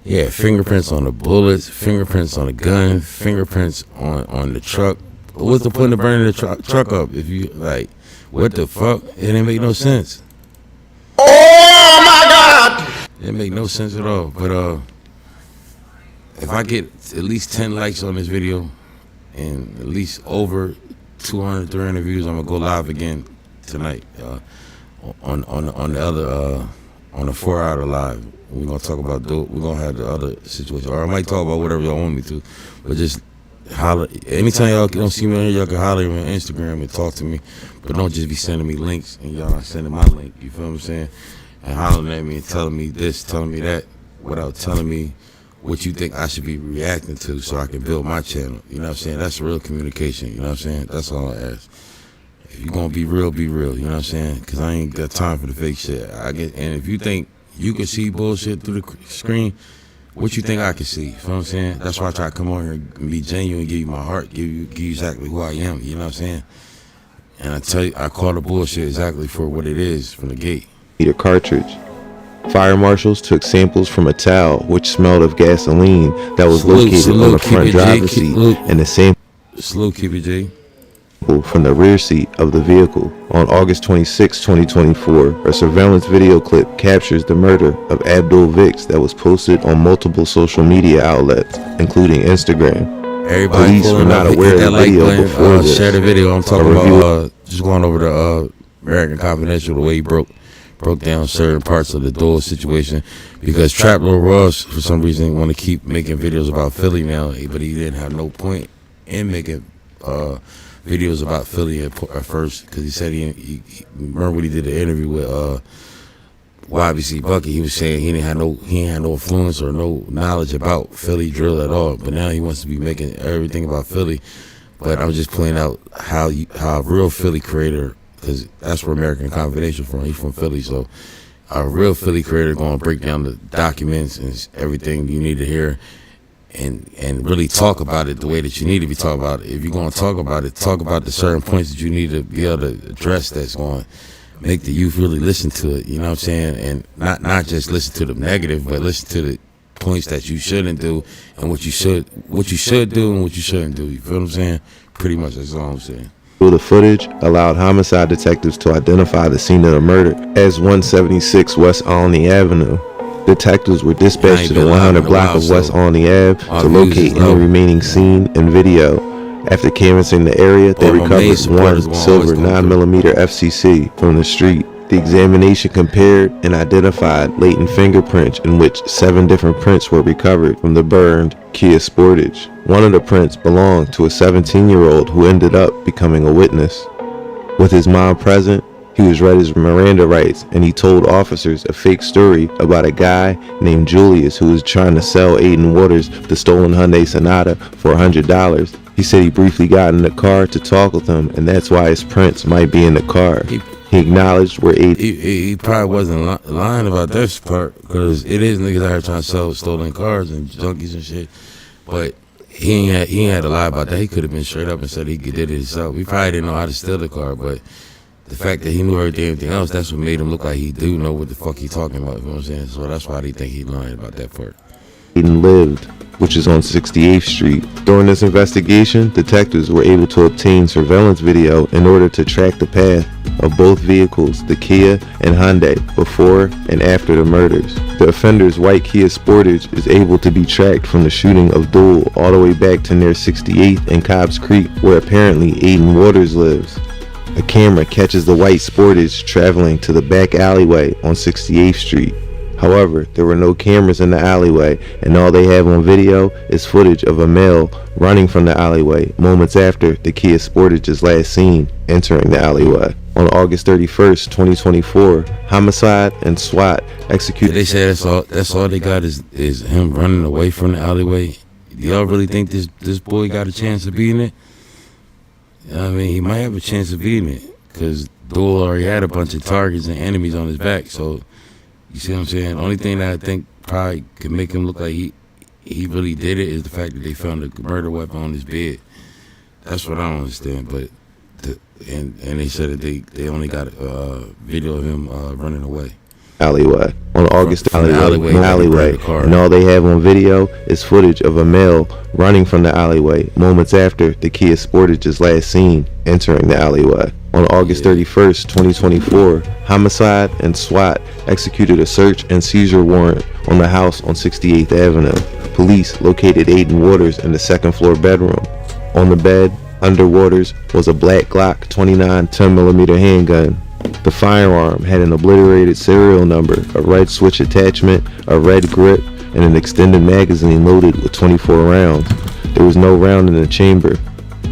Yeah, fingerprints on the bullets, fingerprints on the gun, fingerprints on the truck. What's the point of burning the truck up if you like? What the fuck? It didn't make no sense. Oh my God! It didn't make no sense at all. But if I get at least 10 likes on this video and at least over 200, 300 views, I'm gonna go live again tonight on the other on the 4-hour live. We're gonna talk about we're gonna have the other situation, or I might talk about whatever y'all want me to, but just holler. Anytime y'all don't see me on here, y'all can holler on Instagram and talk to me, but don't just be sending me links and y'all not sending my link. You feel what I'm saying? And hollering at me and telling me this, telling me that, without telling me what you think I should be reacting to, so I can build my channel. You know what I'm saying? That's real communication. You know what I'm saying? That's all I ask. If you gonna be real, be real. You know what I'm saying? Because I ain't got time for the fake shit. And if you think you can see bullshit through the screen, what you think I can see? You know what I'm saying? That's why I try to come on here and be genuine, give you my heart, give you exactly who I am. You know what I'm saying? And I tell you, I call the bullshit exactly for what it is from the gate. A cartridge. Fire marshals took samples from a towel which smelled of gasoline that was located on the front driver's seat, and the sample from the rear seat of the vehicle. On August 26, 2024, a surveillance video clip captures the murder of Abdul Vicks that was posted on multiple social media outlets, inclking Instagram. Police were not aware of the video before this. Share the video. I'm talking about just going over the American Confidential, the way he broke down certain parts of the Dul'S situation, because Trap Lord Ross, for some reason, didn't want to keep making videos about Philly now, but he didn't have no point in making videos about Philly at first, because he said he remember when he did the interview with YBC Bucky, he was saying he ain't had no influence or no knowledge about Philly drill at all, but now he wants to be making everything about Philly. But I'm just pointing out how a real Philly creator, because that's where American Confidential from. He's from Philly, so a real Philly creator going to break down the documents and everything you need to hear, and really talk about it the way that you need to be talking about it. If you're going to talk about it, talk about the certain points that you need to be able to address that's going to make the youth really listen to it. You know what I'm saying? And not just listen to the negative, but listen to the points that you shouldn't do and what you should do and what you shouldn't do. You feel what I'm saying? Pretty much that's all I'm saying. The footage allowed homicide detectives to identify the scene of the murder as 176 West Olney Avenue. Detectives were dispatched to the 100 block of West Olney Ave to locate any remaining scene and video. After canvassing the area, they recovered 1 silver 9mm FCC from the street. The examination compared and identified latent fingerprints, in which 7 different prints were recovered from the burned Kia Sportage. One of the prints belonged to a 17-year-old who ended up becoming a witness. With his mom present, he was read his Miranda rights, and he told officers a fake story about a guy named Julius who was trying to sell Aiden Waters the stolen Hyundai Sonata for $100. He said he briefly got in the car to talk with him, and that's why his prints might be in the car. He acknowledged where Aiden... He probably wasn't lying about this part, because it is niggas out here trying to sell stolen cars and junkies and shit, but he ain't had to lie about that. He could have been straight up and said he did it himself. He probably didn't know how to steal the car, but the fact that he knew everything else, that's what made him look like he do know what the fuck he talking about. You know what I'm saying? So that's why they think he lying about that part. Aiden lived, which is on 68th Street. During this investigation, detectives were able to obtain surveillance video in order to track the path of both vehicles, the Kia and Hyundai, before and after the murders. The offender's white Kia Sportage is able to be tracked from the shooting of Dul' all the way back to near 68th and Cobbs Creek, where apparently Aiden Waters lives. A camera catches the white Sportage traveling to the back alleyway on 68th Street. However, there were no cameras in the alleyway, and all they have on video is footage of a male running from the alleyway moments after the Kia Sportage is last seen entering the alleyway. On August 31st, 2024, homicide and SWAT executed. They say that's all they got is him running away from the alleyway. Do y'all really think this boy got a chance of beating it? I mean, he might have a chance of beating it, because Dul' already had a bunch of targets and enemies on his back, so you see what I'm saying? The only thing that I think probably could make him look like he really did it is the fact that they found a murder weapon on his bed. That's what I don't understand. But and they said that they only got a video of him running away. Alleyway on August from the alleyway, and all they have on video is footage of a male running from the alleyway moments after the Kia Sportage is last seen entering the alleyway. On August 31st, 2024, homicide and SWAT executed a search and seizure warrant on the house on 68th Avenue. Police located Aiden Waters in the second floor bedroom. On the bed, under Waters, was a black Glock 29 10mm handgun. The firearm had an obliterated serial number, a red switch attachment, a red grip, and an extended magazine loaded with 24 rounds. There was no round in the chamber.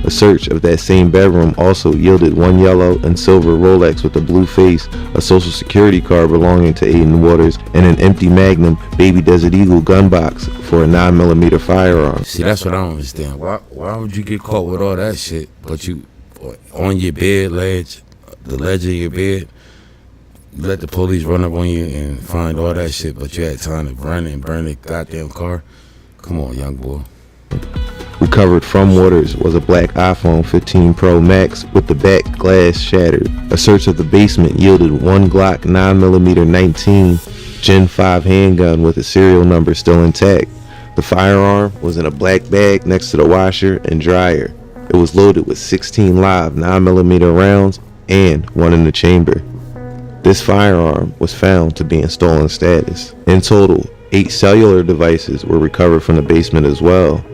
A search of that same bedroom also yielded one yellow and silver Rolex with a blue face, a social security card belonging to Aiden Waters, and an empty Magnum Baby Desert Eagle gun box for a 9mm firearm. See, that's what I don't understand. Why would you get caught with all that shit, but you on your bed ledge, the ledge of your bed, you let the police run up on you and find all that shit, but you had time to run and burn the goddamn car? Come on, young boy. Recovered from Waters was a black iPhone 15 Pro Max with the back glass shattered. A search of the basement yielded one Glock 9mm 19 Gen 5 handgun with a serial number still intact. The firearm was in a black bag next to the washer and dryer. It was loaded with 16 live 9mm rounds and one in the chamber. This firearm was found to be in stolen status. In total, 8 cellular devices were recovered from the basement as well.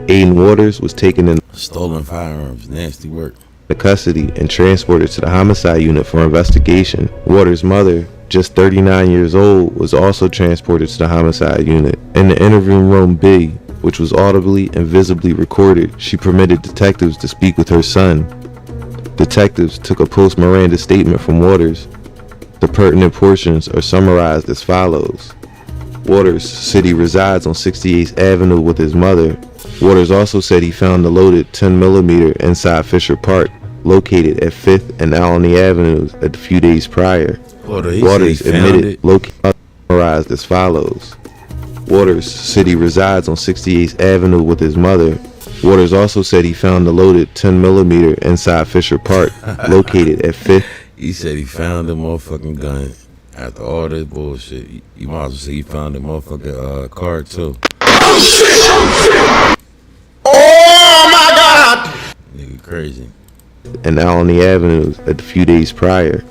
Aiden Waters was taken in stolen firearms, nasty work. The custody and transported to the homicide unit for investigation. Waters' mother, just 39 years old, was also transported to the homicide unit. In the interview room B, which was audibly and visibly recorded, she permitted detectives to speak with her son. Detectives took a post-Miranda statement from Waters. The pertinent portions are summarized as follows. Waters said he resides on 68th Avenue with his mother. Waters also said he found the loaded 10mm inside Fisher Park, located at 5th and OLNEY Avenues a few days prior. Waters admitted summarized as follows. Waters said he resides on 68th Avenue with his mother. Waters also said he found the loaded 10mm inside Fisher Park, located at 5th. He said he found the motherfucking gun. After all this bullshit, you might as well say he found the motherfucking car too. Oh my God! Nigga crazy. And OLNEY Avenues a few days prior.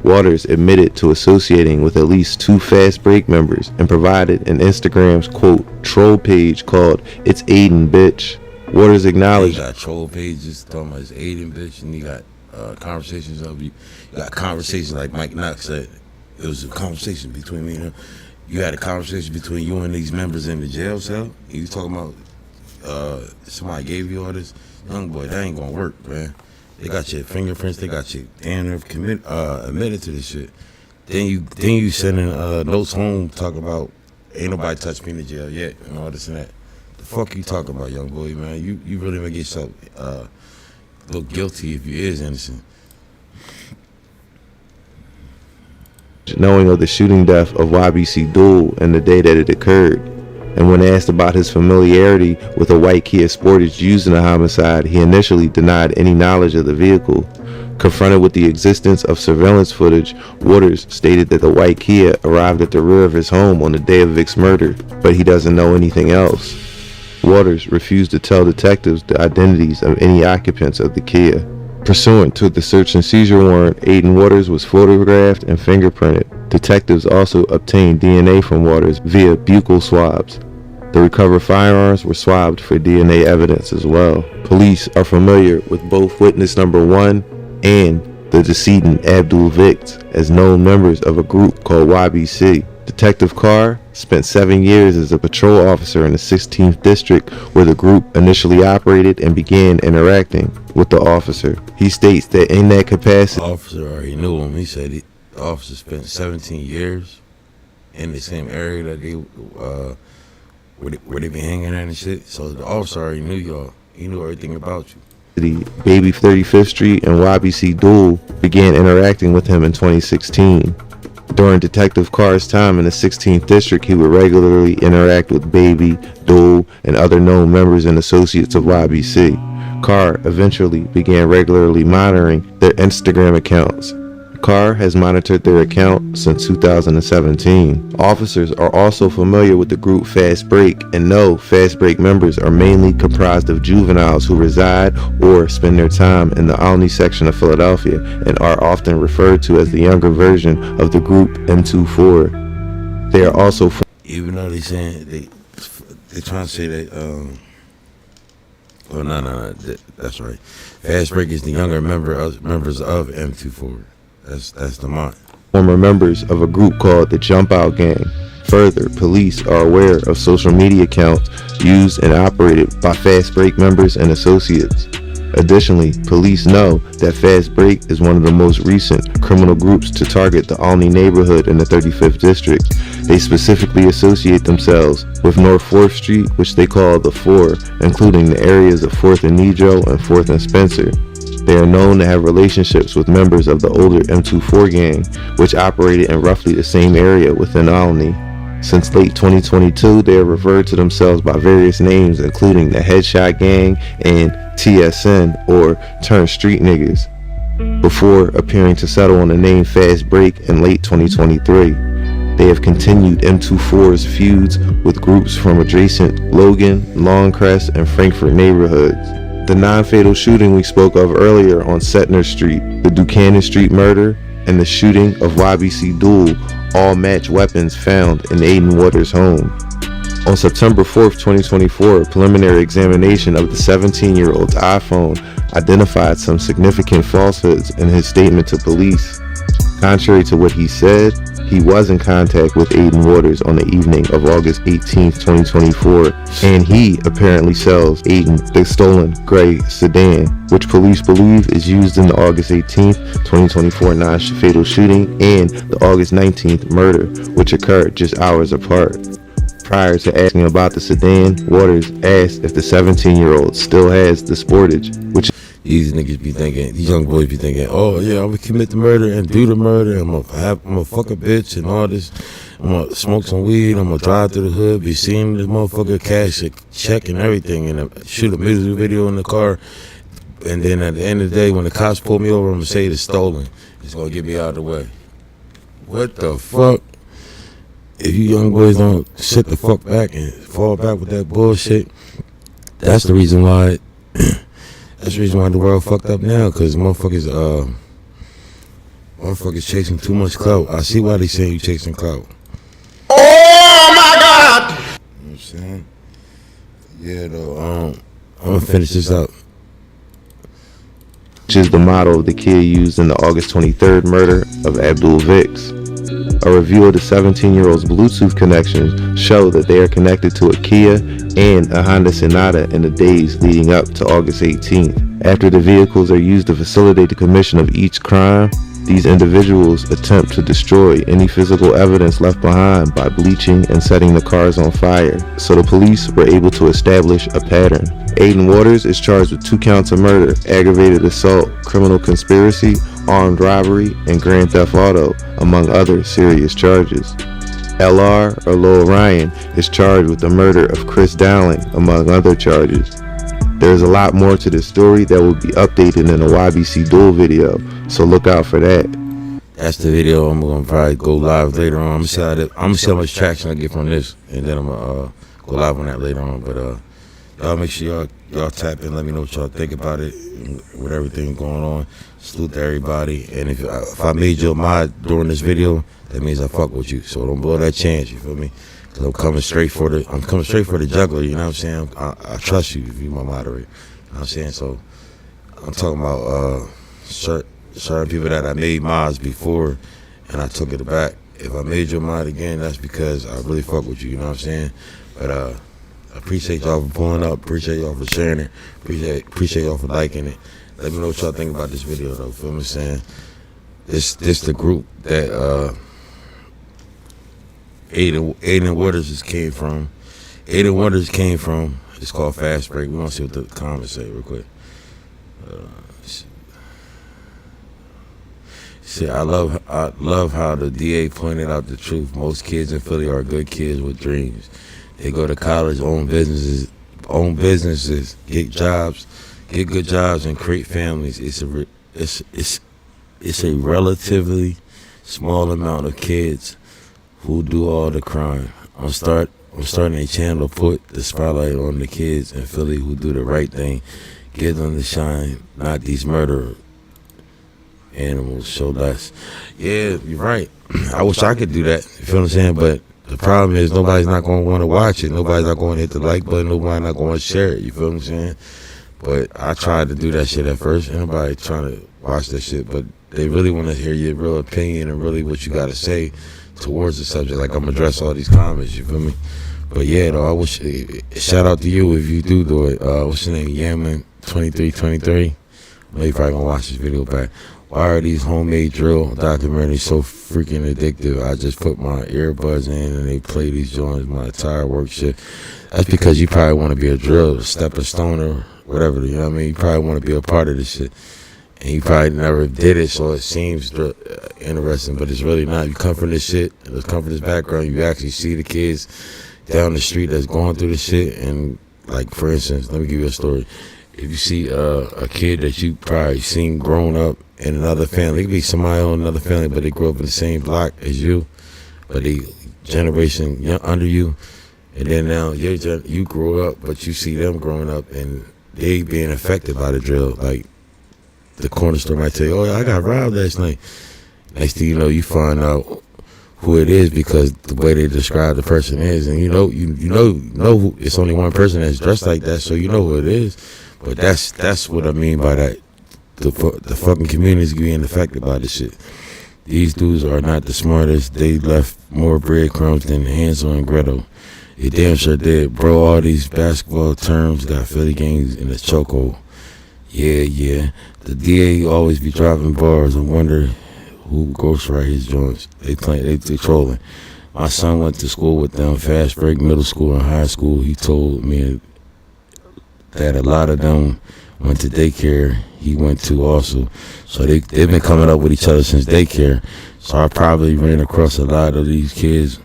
Waters admitted to associating with at least 2 Fastbreak members and provided an Instagram's quote troll page called "It's Aiden Bitch." Waters acknowledged. You got troll pages talking about it's Aiden Bitch, and you got conversations of you. You got conversations like Mike Knox said. It was a conversation between me and him. You had a conversation between you and these members in the jail cell. You was talking about somebody gave you all this. Young boy, that ain't gonna work, man. They got your fingerprints. They got you damn near admitted to this shit. Then you sending notes home talking about ain't nobody touched me in the jail yet and all this and that. The fuck you talking about, young boy, man? You really make yourself look guilty if you is innocent. Knowing of the shooting death of YBC Dul' and the day that it occurred, and when asked about his familiarity with a white Kia Sportage used in the homicide, he initially denied any knowledge of the vehicle. Confronted with the existence of surveillance footage, Waters stated that the white Kia arrived at the rear of his home on the day of Vic's murder, but he doesn't know anything else. Waters refused to tell detectives the identities of any occupants of the Kia. Pursuant to the search and seizure warrant, Aiden Waters was photographed and fingerprinted. Detectives also obtained DNA from Waters via buccal swabs. The recovered firearms were swabbed for DNA evidence as well. Police are familiar with both witness number 1 and the decedent Abdul Vicks as known members of a group called YBC. Detective Carr spent 7 years as a patrol officer in the 16th District where the group initially operated and began interacting with the officer. He states that in that capacity, The officer already knew him. He said the officer spent 17 years in the same area that they where they been hanging at and shit. So the officer already knew y'all. He knew everything about you. Baby 35th Street and YBC Dul'S began interacting with him in 2016. During Detective Carr's time in the 16th District, he would regularly interact with Baby, Dul'S, and other known members and associates of YBC. Carr eventually began regularly monitoring their Instagram accounts. Carr has monitored their account since 2017. Officers are also familiar with the group Fastbreak and know Fastbreak members are mainly comprised of juveniles who reside or spend their time in the OLNEY section of Philadelphia and are often referred to as the younger version of the group M24. They are also Even though they saying they trying to say that oh no, that's right. Fastbreak is the younger members of M24. That's the mind. Former members of a group called the Jump Out Gang. Further, police are aware of social media accounts used and operated by Fastbreak members and associates. Additionally, police know that Fastbreak is one of the most recent criminal groups to target the OLNEY neighborhood in the 35th District. They specifically associate themselves with North 4th Street, which they call the 4, including the areas of 4th and Nedrow and 4th and Spencer. They are known to have relationships with members of the older M24 gang, which operated in roughly the same area within OLNEY. Since late 2022, they have referred to themselves by various names, including the Headshot Gang and TSN, or Turn Street Niggas, before appearing to settle on the name Fastbreak in late 2023. They have continued M24's feuds with groups from adjacent Logan, Longcrest, and Frankfort neighborhoods. The non-fatal shooting we spoke of earlier on Setner Street, the Buchanan Street murder, and the shooting of YBC Dul'S all match weapons found in Aiden Waters' home. On September 4th, 2024, a preliminary examination of the 17-year-old's iPhone identified some significant falsehoods in his statement to police. Contrary to what he said, he was in contact with Aiden Waters on the evening of August 18th, 2024, and he apparently sells Aiden the stolen gray sedan, which police believe is used in the August 18th, 2024 non-fatal shooting and the August 19th murder, which occurred just hours apart. Prior to asking about the sedan, Waters asked if the 17-year-old still has the Sportage, which these niggas be thinking, these young boys be thinking, oh yeah, I'm gonna commit the murder and do the murder. I'm gonna fuck a bitch and all this. I'm gonna smoke some weed. I'm gonna drive through the hood, be seeing this motherfucker, cash a check and everything, and shoot a music video in the car. And then at the end of the day, when the cops pull me over, I'm gonna say it's stolen. It's gonna get me out of the way. What the fuck? If you young boys don't sit the fuck back and fall back with that bullshit, that's the reason why. That's the reason why the world fucked up now, because motherfuckers chasing too much clout. I see why they saying you chasing clout. Oh my God! You know what I'm saying? Yeah, though. I'm gonna finish this up. which is the model of the kid used in the August 23rd murder of Abdul Vicks. A review of the 17-year-old's Bluetooth connections show that they are connected to a Kia and a Honda Sonata in the days leading up to August 18th. After the vehicles are used to facilitate the commission of each crime, these individuals attempt to destroy any physical evidence left behind by bleaching and setting the cars on fire, so the police were able to establish a pattern. Aiden Waters is charged with 2 counts of murder, aggravated assault, criminal conspiracy, armed robbery, and grand theft auto, among other serious charges. LR, or Lil Ryan, is charged with the murder of Chris Dowling, among other charges. There's a lot more to this story that will be updated in a YBC Dul'S video, so look out for that. That's the video. I'm gonna probably go live later on. I'm gonna see how much traction I get from this, and then I'm gonna go live on that later on. But y'all make sure y'all tap in, let me know what y'all think about it, with everything going on. Salute to everybody. And if I made you a mod during this video, that means I fuck with you. So don't blow that chance, you feel me? Cause I'm coming straight for the juggler, you know what I'm saying? I trust you if you my moderator. You know what I'm saying? So I'm talking about certain people that I made mods before and I took it back. If I made your mod again, that's because I really fuck with you, you know what I'm saying? But I appreciate y'all for pulling up, appreciate y'all for sharing it, appreciate y'all for liking it. Let me know what y'all think about this video though, feel me saying? This the group that Aiden Waters came from. Aiden Waters came from, it's called Fastbreak. We're gonna see what the comments say real quick. See, I love how the DA pointed out the truth. Most kids in Philly are good kids with dreams. They go to college, own businesses, get jobs, get good jobs, and create families. It's a relatively small amount of kids who do all the crime. I'm starting a channel to put the spotlight on the kids in Philly who do the right thing. Give them the shine, not these murderers. Animals show less. Yeah, you're right. I wish I could do that. You feel what I'm saying? But the problem is nobody's not going to want to watch it. Nobody's not going to hit the like button. Nobody's not going to share it. You feel what I'm saying? But I tried to do that shit at first. Anybody trying to watch that shit, but they really want to hear your real opinion and really what you got to say towards the subject. Like, I'm going to address all these comments. You feel me? But yeah, though, I wish. Shout out to you if you do it. What's your name? Yaman2323. I know you probably going to watch this video back. Why are these homemade drill documentaries so freaking addictive? I just put my earbuds in and they play these joints my entire work shit. That's because you probably want to be a drill, stepper stoner, whatever, you know what I mean? You probably want to be a part of this shit. And you probably never did it, so it seems interesting, but it's really not. You come from this shit, you come from this background, you actually see the kids down the street that's going through this shit. And like, for instance, let me give you a story. If you see a kid that you probably seen grown up in another family, it could be somebody on another family, but they grew up in the same block as you, but they generation under you, and then now you grew up, but you see them growing up and they being affected by the drill. Like, the corner store might tell you, "Oh, I got robbed last night." Next thing you know, you find out who it is because the way they describe the person is, and you know who, it's only one person that's dressed like that, so you know who it is. But that's what I mean by that. The fucking community is being affected by this shit. These dudes are not the smartest. They left more breadcrumbs than Hansel and Gretel. They damn sure did. Bro, all these basketball terms got Philly games in the chokehold. Yeah. The DA always be dropping bars. I wonder who ghostwrite his joints. They trolling. My son went to school with them, Fastbreak, middle school and high school. He told me that a lot of them went to daycare. He went to also. So they've been coming up with each other since daycare. So I probably ran across a lot of these kids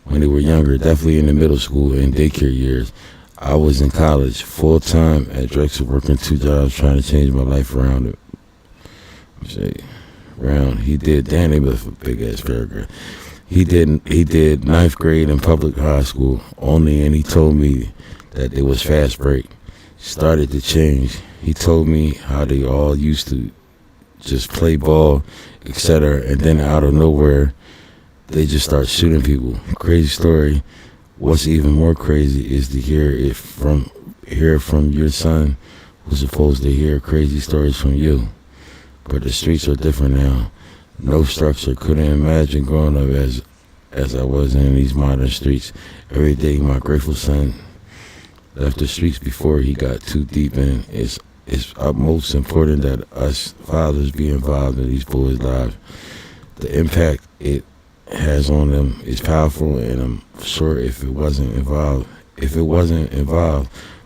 when they were younger, definitely in the middle school and daycare years. I was in college, full-time at Drexel, working 2 jobs, trying to change my life around it. He did, damn, they was a big-ass paragraph. He did 9th grade in public high school only, and he told me that it was Fastbreak. Started to change. He told me how they all used to just play ball, etc., and then out of nowhere, they just start shooting people. Crazy story. What's even more crazy is to hear from your son, who's supposed to hear crazy stories from you. But the streets are different now. No structure. Couldn't imagine growing up as I was in these modern streets. Every day, my grateful son left the streets before he got too deep in. It's utmost important that us fathers be involved in these boys' lives. The impact it has on them is powerful, and I'm sure if it wasn't involved,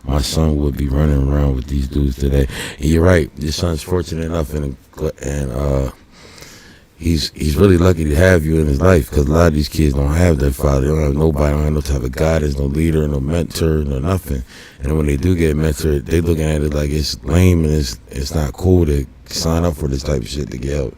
my son would be running around with these dudes today. And you're right, your son's fortunate enough, and he's really lucky to have you in his life, because a lot of these kids don't have their father. They don't have nobody, don't have no type of guidance, no leader, no mentor, no nothing. And when they do get mentored, they looking at it like it's lame and it's not cool to sign up for this type of shit to get help.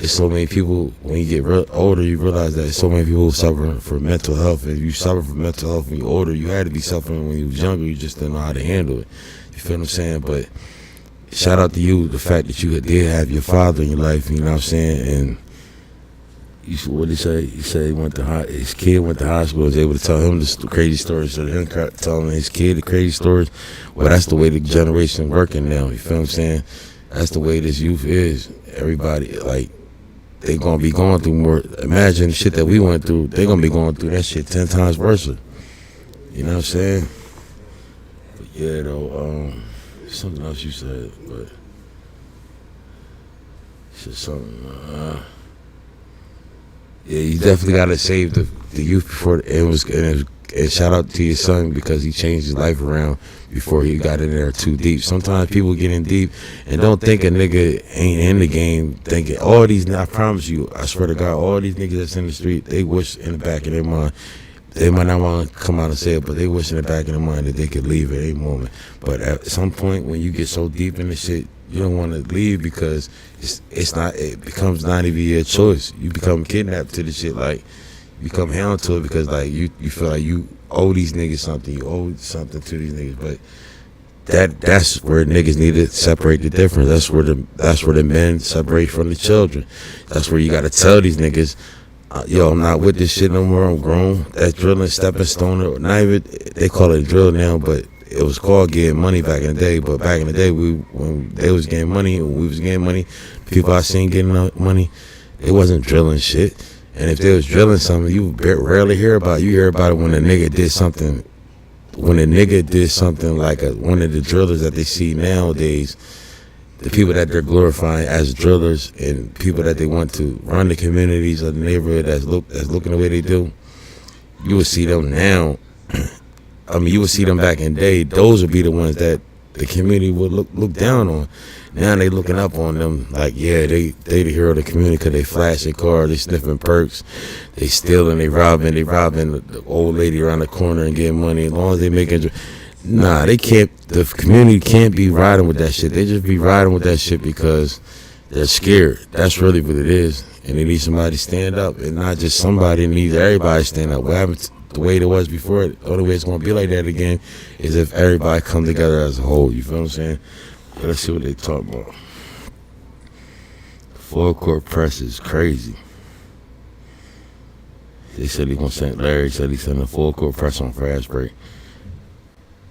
It's so many people, when you get older, you realize that so many people suffering from mental health. And if you suffer from mental health when you're older, you had to be suffering when you was younger, you just didn't know how to handle it. You You feel what I'm saying? But shout out to you, the fact that you did have your father in your life, you know what I'm saying? And what did he say? He said his kid went to hospital, was able to tell him the crazy stories, so him telling his kid the crazy stories. Well, that's the way the generation working now, you feel what I'm saying? That's the way this youth is. Everybody, like, they gonna be going through more. Imagine the shit that we went through, they gonna be going through that shit 10 times worse. You know what I'm saying? But yeah, though, something else you said, but it's just something, yeah, you definitely gotta save the youth before and shout out to your son because he changed his life around before he got in there too deep. Sometimes people get in deep and don't think a nigga ain't in the game, thinking all these, I promise you, I swear to God, all these niggas that's in the street, they wish in the back of their mind, they might not want to come out and say it, but they wish in the back of their mind that they could leave at any moment. But at some point when you get so deep in the shit, you don't want to leave because it becomes not even your choice. You become kidnapped to the shit, like you become hound to it because like you feel like you owe these niggas something, you owe something to these niggas. But that's where niggas need to separate the difference. That's where the men separate from the children. That's where you gotta tell these niggas, yo, I'm not with this shit no more. I'm grown. That drilling, stepping stone, or not even, they call it drill now, but it was called getting money back in the day. But back in the day, when they was getting money and we was getting money, people I seen getting money, they wasn't drilling shit. And if they was drilling something, you rarely hear about it. You hear about it when a nigga did something. When a nigga did something like one of the drillers that they see nowadays, the people that they're glorifying as drillers and people that they want to run the communities of the neighborhood that's looking the way they do, you would see them now. I mean, you would see them back in the day. Those would be the ones that the community would look down on. Now they looking up on them like, yeah, they the hero of the community because they flashing cars, they sniffing perks, they stealing, they robbing the old lady around the corner and getting money. As long as they making, nah, they can't. The community can't be riding with that shit. They just be riding with that shit because they're scared. That's really what it is. And they need somebody to stand up, and not just somebody. It needs everybody to stand up. What happened the way it was before? The only way it's gonna be like that again is if everybody come together as a whole. You feel what I'm saying? But let's see what they talk about. Full court press is crazy. They said he gonna send. Larry said he sent a full court press on Fastbreak.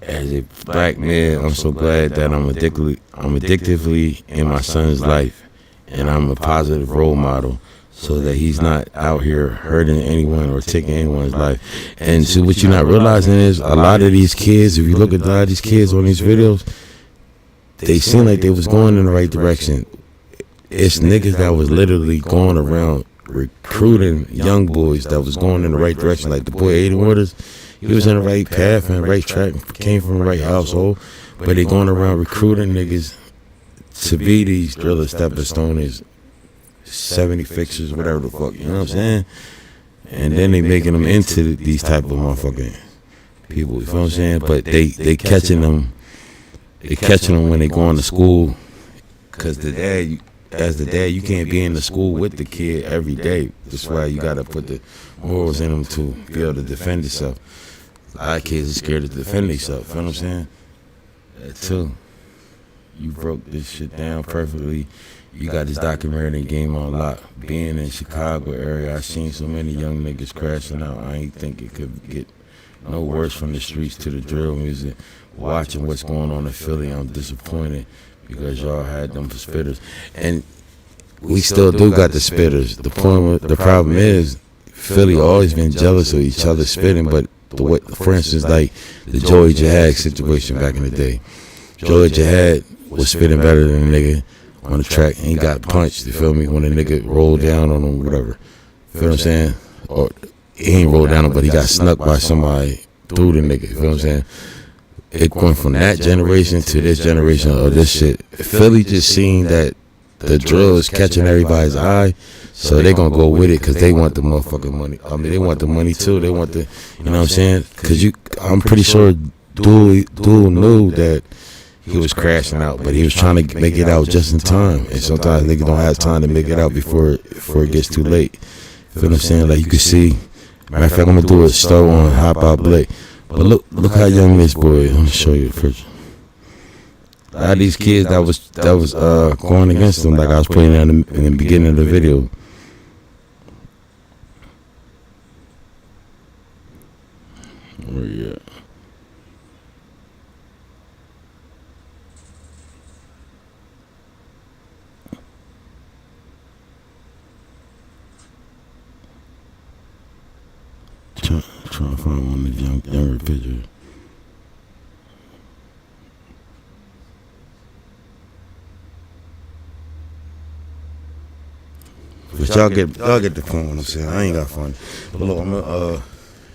As a black man, I'm so glad that I'm addictively in my son's life, and I'm a positive role model, so that he's not out here hurting anyone or taking anyone's life. And so what you're not realizing is a lot of these kids, if you look at a lot of these kids on these videos, they seem like they was going in the right direction. It's niggas that was literally going around recruiting young boys that was going in the right direction. Like the boy 80 Waters, he was in the right path and the right track, came from the right household, but they going around recruiting niggas to be these drillers, stepping stoners, 70 fixers, whatever the fuck, you know what I'm saying? And then they making them into these type of motherfucking people, you feel what I'm saying? But they catching them. They catching them when they going to school, because the dad, as the dad, you can't be in the school with the kid every day. That's why you gotta put the morals in them to be able to defend yourself. A lot of kids are scared to defend themselves. You know what I'm saying? That too. You broke this shit down perfectly. You got this documentary game on lock. Being in Chicago area, I seen so many young niggas crashing out. I ain't think it could get no worse from the streets to the drill music. Watching what's going on in Philly, I'm disappointed because y'all had them spitters, and we still do got the spitters. The problem is Philly always been jealous of each other spitting, but the way, for instance, like the Joey Jihad situation back in the day, Joey Jihad was spitting better than a nigga on the track, and he got punched. You feel me? When a nigga rolled down on him, whatever. Feel what I'm saying? Or he ain't rolled down on him, but he got snuck by somebody through the nigga. You feel what I'm saying? It went from that generation to this generation of this shit. Philly just seen that the drill is catching everybody's eye, so they gonna go with it because they want the motherfucking money. I mean, they want the money too. They want the, you know what I'm saying? Because I'm pretty sure Dul knew that he was crashing out, but he was trying to make it out just in time. And sometimes niggas don't have time to make it out before it gets too late. Feel what I'm saying? Like you can see. Matter of fact, I'm gonna do a story on Hop Out Blake. But look how young this boy is. I'm gonna show you the picture. A lot of these kids that was going against them, like I was putting in the beginning of the video. Where you at? Trying to find one of the younger pictures. But y'all get the phone. What I'm saying, I ain't got fun. But look, I'm gonna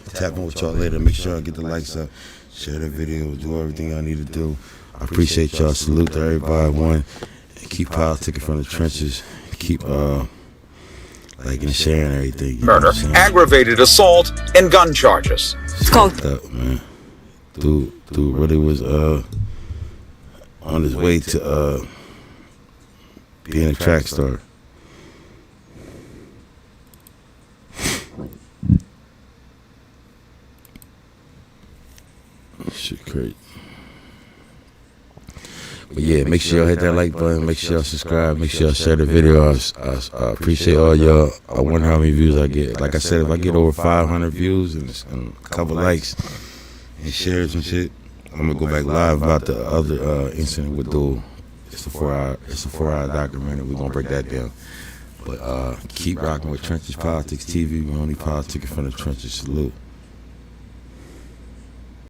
tap in with y'all later. Make sure I get the likes up, share the video, do everything y'all need to do. I appreciate y'all. Salute to everybody. One, and keep politicking from the trenches. Keep liking and sharing everything. Murder, aggravated assault, and gun charges. It's called up, man. Dude really was on his way to being a track star. Shit crazy. But yeah, make sure y'all hit that like button. Make sure y'all subscribe. Make sure y'all share the video. I appreciate all y'all. I wonder how many views I get. Like I said, if I get over 500 views and a couple likes and shares and shit, I'm gonna go back live about the other incident with Dul'S. It's a 4-hour documentary. We're gonna break that down. But keep rocking with Trenches Politics TV. We only politicking from the trenches. Salute.